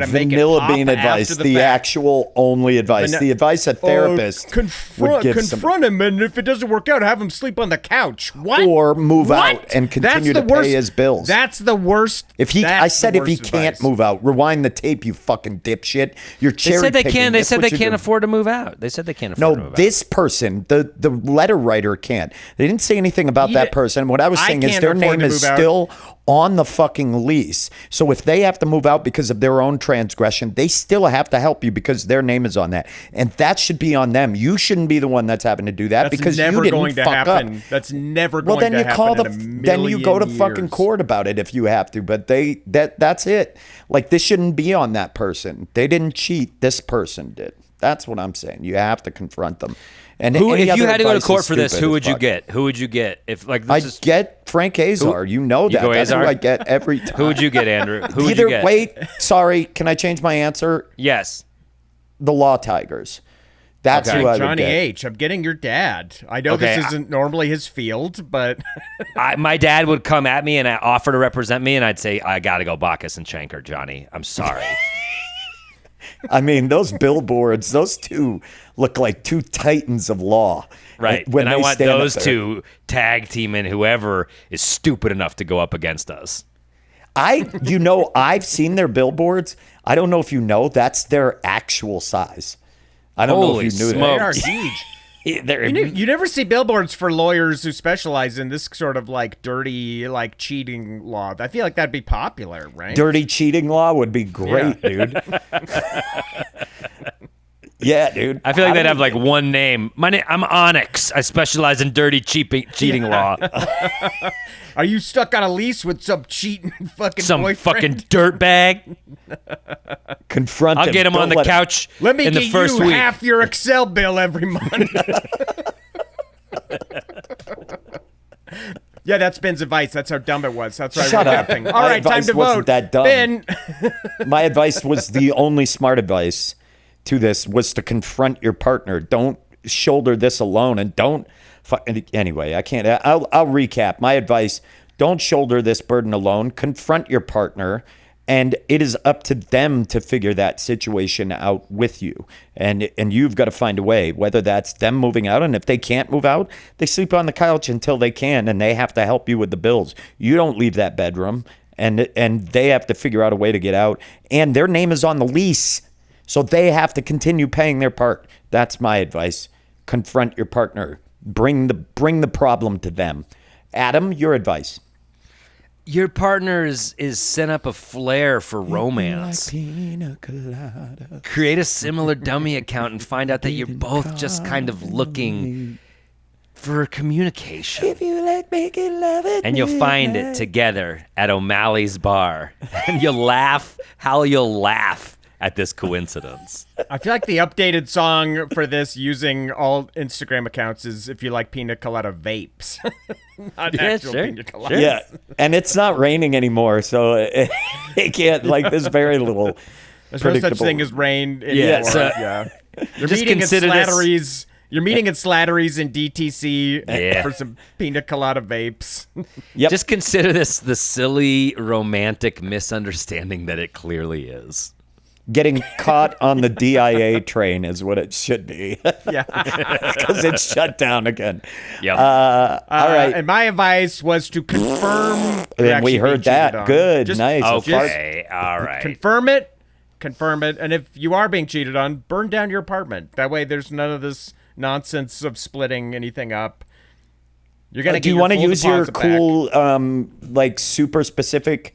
make it Vanilla pop bean advice, after the fact. actual only advice. The advice a therapist would give confront him, and if it doesn't work out, have him sleep on the couch. What? Or move What? out and continue That's to the worst. pay his bills. That's the worst. If he that's the worst can't advice. move out, rewind the tape, you fucking dipshit. You're They cherry said they picking. can. They That's said what they you're can't doing. afford to move out. They said they can't afford to move No, this person, the letter writer can't. They didn't say anything about that person. What I was saying is can't their afford name to is move out. still on the fucking lease. So if they have to move out because of their own transgression, they still have to help you because their name is on that. And that should be on them. You shouldn't be the one that's having to do that That's because never you didn't going to fuck happen. up. That's never Well, going then to you call happen. the in a then you go to million fucking years. court about it if you have to. But that's it. Like this shouldn't be on that person. They didn't cheat. This person did. That's what I'm saying. You have to confront them. And If any you other had to go to advice court is for this, stupid who as would you fuck. get? Who would you get? If like I this is get Frank Azar. You know that. go That's Azar? who I get every time. who would you get, Andrew? Who would Either you get? wait. Sorry, can I change my answer? Yes. The Law Tigers. That's Okay. who I would Johnny get. H. I'm getting your dad. I know Okay, this isn't normally his field, but My dad would come at me and offer to represent me, and I'd say, I got to go Bacchus and Schenker, Johnny. I'm sorry. I mean, those billboards, those two look like two titans of law. Right. When and I they want stand up those there. two tag teaming whoever is stupid enough to go up against us. I've seen their billboards. I don't know if you know, that's their actual size. I don't know Holy if you knew they smokes. are that. huge. They're- You never see billboards for lawyers who specialize in this sort of like dirty, like cheating law. I feel like that'd be popular, right? Dirty cheating law would be great, dude. Yeah, dude. I feel like they'd have like one name. I'm Onyx. I specialize in dirty cheating law. Are you stuck on a lease with some cheating fucking Some boyfriend? fucking dirtbag. Confront I'll him. get him Don't on the let him- couch Let me in get the first you week. half your Excel bill every month. Yeah, that's Ben's advice. That's how dumb it was. That's why Shut we're up. laughing. All My right, time advice to wasn't vote. that dumb. Ben, My advice was the only smart advice to this was to confront your partner. Don't shoulder this alone, and don't. Anyway, I can't. I'll recap. My advice: don't shoulder this burden alone. Confront your partner, and it is up to them to figure that situation out with you. And you've got to find a way. Whether that's them moving out, and if they can't move out, they sleep on the couch until they can, and they have to help you with the bills. You don't leave that bedroom. And they have to figure out a way to get out. And their name is on the lease. So they have to continue paying their part. That's my advice. Confront your partner. Bring the problem to them. Adam, your advice. Your partner is set up a flair for romance. Create a similar dummy account and find out that you're both just kind of looking for communication. If you like making love at And you'll find it together at O'Malley's bar. And you'll laugh at this coincidence. I feel like the updated song for this using all Instagram accounts is "If You Like Pina Colada Vapes." Not Yeah, actual sure, pina colada. sure. Yeah, and it's not raining anymore, so it can't, like, there's very little There's no such predictable. thing as rain anymore. Yeah, so- yeah. You're Just meeting at consider this- Slattery's. You're meeting at Slattery's in DTC Yeah. for some pina colada vapes. Yep. Just consider this the silly romantic misunderstanding that it clearly is. Getting caught on the DIA train is what it should be. Yeah. Because it's shut down again. Yep. All right. And my advice was to confirm. And we heard that. Good. Nice. Okay. All right. Confirm it. And if you are being cheated on, burn down your apartment. That way there's none of this nonsense of splitting anything up. You're gonna. Do you want to use your cool, like super specific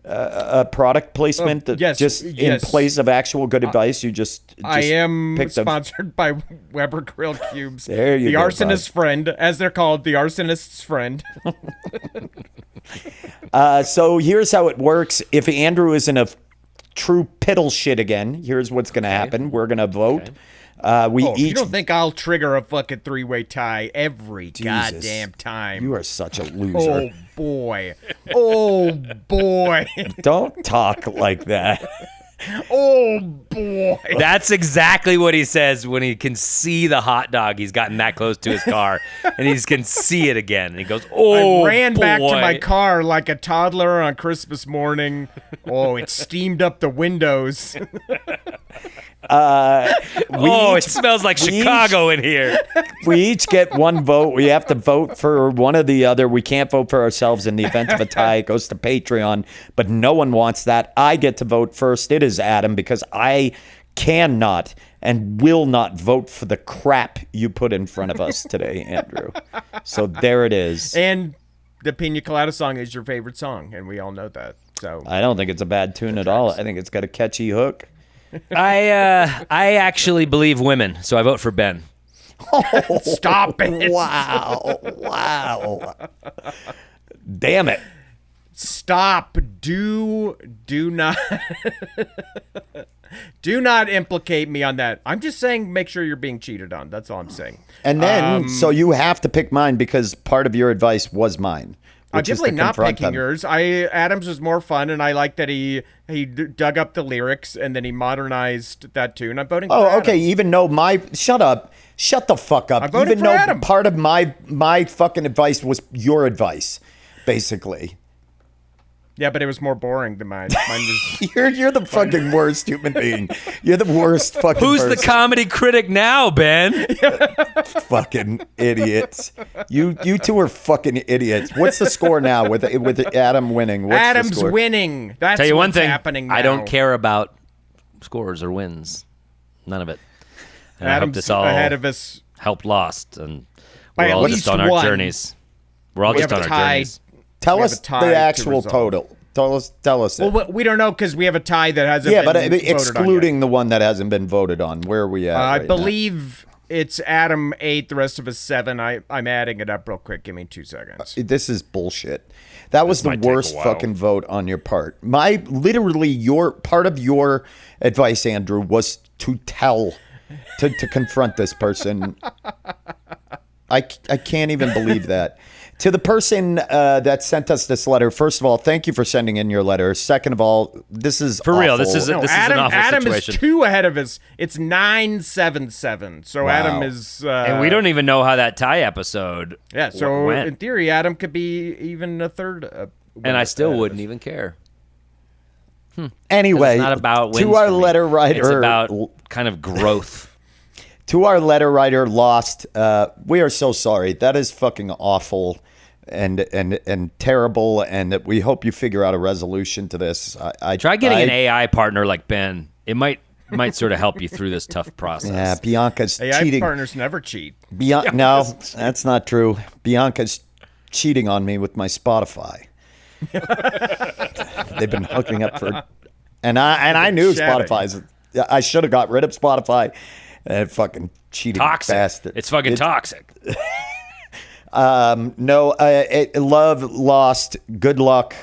product placement? In place of actual good advice, you just I am sponsored by Weber Grill Cubes. There you the go, arsonist's friend, as they're called, the arsonist's friend. So here's how it works. If Andrew is in a true piddle shit again, here's what's going to happen. We're going to vote. If you don't think I'll trigger a fucking three-way tie every goddamn time. You are such a loser. Oh, boy. Don't talk like that. Oh, boy. That's exactly what he says when he can see the hot dog. He's gotten that close to his car, and he can see it again. And he goes, oh, I ran boy. back to my car like a toddler on Christmas morning. Oh, it steamed up the windows. It smells like Chicago in here. We each get one vote. We have to vote for one or the other. We can't vote for ourselves in the event of a tie. It goes to Patreon, but no one wants that. I get to vote first. It is Adam, because I cannot and will not vote for the crap you put in front of us today, Andrew. So there it is. And the Pina Colada song is your favorite song, and we all know that. So I don't think it's a bad tune at all. I think it's got a catchy hook. I actually believe women, so I vote for Ben. Oh, stop it. Wow. Damn it. Stop. Do not do not implicate me on that. I'm just saying make sure you're being cheated on. That's all I'm saying. And then so you have to pick mine because part of your advice was mine. I'm definitely not picking yours. Adams was more fun, and I like that he dug up the lyrics and then he modernized that tune. I'm voting for Adam. Okay. Even though shut the fuck up. I'm voting Even for though Adam. part of my fucking advice was your advice, basically. Yeah, but it was more boring than mine. Mine was You're the fucking worst human being. You're the worst fucking Who's person. the comedy critic now, Ben? Fucking idiots. You two are fucking idiots. What's the score now with Adam winning? What's Adam's the score? winning. That's Tell you one what's thing. happening now. I don't care about scores or wins. None of it. And I hope Adam's this all ahead of us helped lost, and by we're at all least just on our one. journeys. We're all We just have on a our tie. journeys. Tell We us have a tie the to actual resolve. total. Tell us it. Well, we don't know because we have a tie that hasn't been but voted on excluding yet. the one that hasn't been voted on, where are we at? I right believe it's Adam 8, the rest of us 7. I'm adding it up real quick. Give me 2 seconds. now? This is bullshit. That was the might take a worst while. fucking vote on your part. Your part of your advice, Andrew, was to confront this person. I can't even believe that. To the person that sent us this letter, first of all, thank you for sending in your letter. Second of all, this is For real, awful. this is an awful Adam situation. is 2 ahead of us. It's 9-7-7. So Wow. Adam is. And we don't even know how that tie episode Yeah. So went. in theory, Adam could be even a third. And I still wouldn't even care. Anyway, It's not about wins to our for me. letter writer, It's about kind of growth. To our letter writer, Lost, we are so sorry. That is fucking awful and terrible, and that we hope you figure out a resolution to this. Try getting an AI partner like Ben. It might sort of help you through this tough process. Yeah, Bianca's AI cheating. partners never cheat. No, that's not true. Bianca's cheating on me with my Spotify. They've been hooking up for, and I knew chatting. Spotify's. I should have got rid of Spotify. Fucking cheating Toxic. bastard. It's fucking toxic. No, love, Lost. Good luck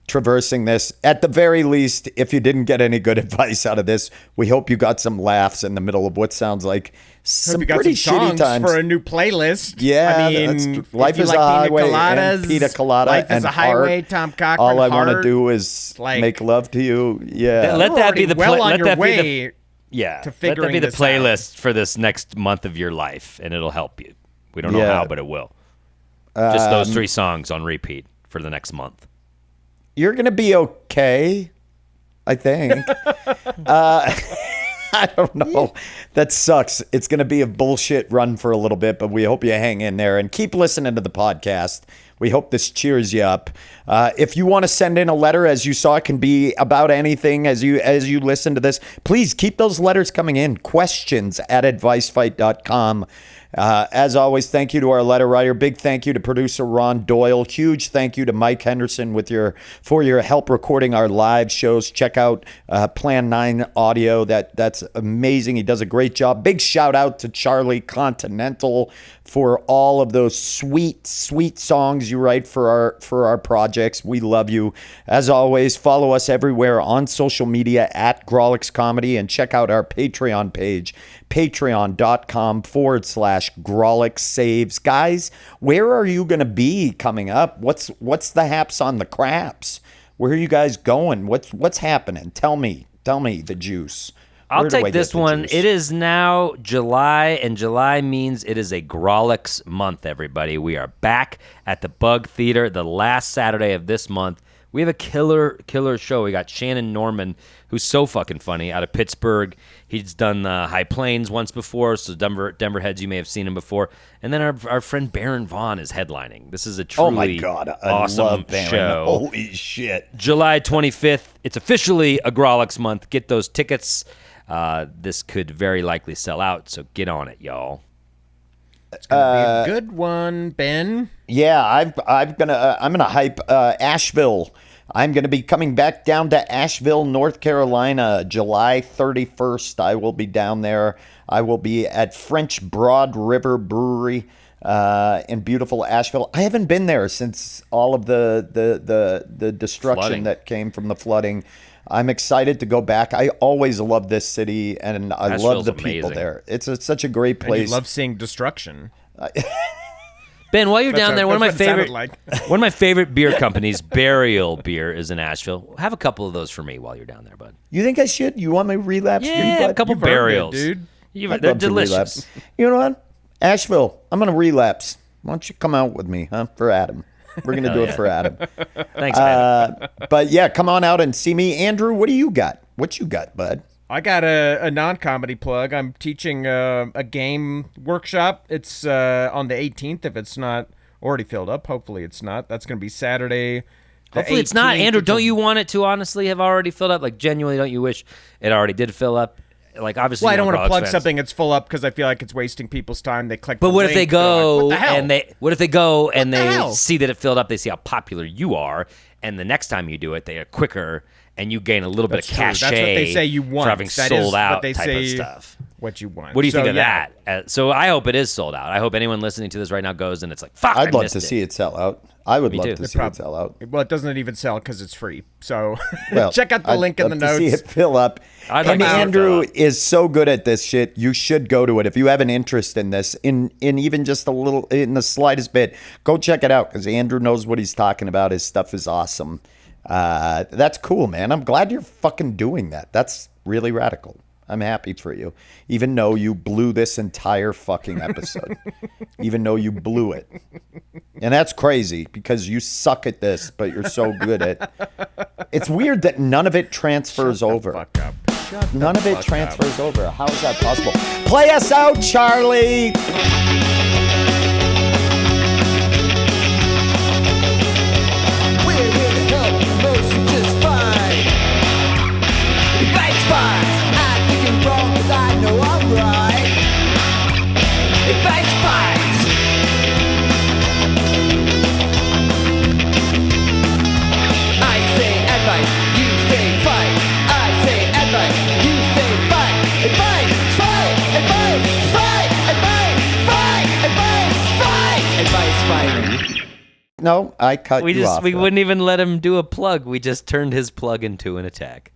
traversing this. At the very least, if you didn't get any good advice out of this, we hope you got some laughs in the middle of what sounds like some Hope you got pretty some shitty songs times. for a new playlist. Yeah, I mean, that's if Life you is like a pina highway coladas, and pina colada Life and is a highway. heart. Tom Cochran. All I want to Heart. do is Like- make love to you. Yeah. Let You're that be already the well on let your that be the way. Yeah, to let that figuring be the this playlist for this next month of your life, and it'll help you. We don't know Yeah. how, but it will. Just those 3 songs on repeat for the next month. You're going to be okay, I think. I don't know. That sucks. It's going to be a bullshit run for a little bit, but we hope you hang in there and keep listening to the podcast. We hope this cheers you up. If you want to send in a letter, as you saw, it can be about anything as you listen to this. Please keep those letters coming in. Questions@advicefight.com. As always, thank you to our letter writer. Big thank you to producer Ron Doyle. Huge thank you to Mike Henderson for your help recording our live shows. Check out Plan 9 Audio. That's amazing. He does a great job. Big shout out to Charlie Continental for all of those sweet songs you write for our projects. We love you. As always, follow us everywhere on social media at Grawlix Comedy, and check out our Patreon page, patreon.com/Grawlix Saves. Guys, where are you going to be coming up? What's the haps on the craps? Where are you guys going? What's happening? Tell me the juice. I'll take this one. It is now July, and July means it is a Grawlix month, everybody. We are back at the Bug Theater the last Saturday of this month. We have a killer show. We got Shannon Norman, who's so fucking funny, out of Pittsburgh. He's done High Plains once before, so Denver Heads, you may have seen him before. And then our friend Baron Vaughn is headlining. This is a truly awesome show. Holy shit. July 25th. It's officially a Grawlix month. Get those tickets. This could very likely sell out, so get on it, y'all. It's gonna be a good one, Ben. Yeah, I'm gonna hype Asheville. I'm gonna be coming back down to Asheville, North Carolina, July 31st. I will be down there. I will be at French Broad River Brewery in beautiful Asheville. I haven't been there since all of the destruction that came from the flooding. I'm excited to go back. I always love this city, and I love the people there. It's such a great place. And you love seeing destruction. Ben, while you're down there, one of my favorite beer companies, Burial Beer, is in Asheville. Have a couple of those for me while you're down there, bud. You think I should? You want me to relapse? Yeah, a couple Burials, dude. They're delicious. You know what? Asheville, I'm gonna relapse. Why don't you come out with me, for Adam? We're going to do it for Adam. Thanks, man. But yeah, come on out and see me. Andrew, what do you got? What you got, bud? I got a non-comedy plug. I'm teaching a game workshop. It's on the 18th, if it's not already filled up. Hopefully it's not. That's going to be Saturday. Hopefully it's not. Andrew, don't you want it to honestly have already filled up? Like, genuinely, don't you wish it already did fill up? Like, obviously, well, I don't want to plug something that's full up because I feel like it's wasting people's time. They click. But the what link, if they go like, and they see that it filled up? They see how popular you are, and the next time you do it, they are quicker, and you gain a little bit of cachet. That's what they say you want. For having sold out type of stuff. What you want. What do you think of that? So I hope it is sold out. I hope anyone listening to this right now goes and it's like, fuck. I'd love to see it sell out. I would love to see it sell out. Well, it doesn't even sell because it's free. So check out the link in the notes. See it fill up. And Andrew is so good at this shit. You should go to it if you have an interest in this. In even just a little, in the slightest bit, go check it out because Andrew knows what he's talking about. His stuff is awesome. That's cool, man. I'm glad you're fucking doing that. That's really radical. I'm happy for you, even though you blew this entire fucking episode. Even though you blew it. And that's crazy because you suck at this, but you're so good at. It's weird that none of it transfers over. Fuck up. None of it transfers over. How is that possible? Play us out, Charlie. No, I cut you off. We wouldn't even let him do a plug. We just turned his plug into an attack.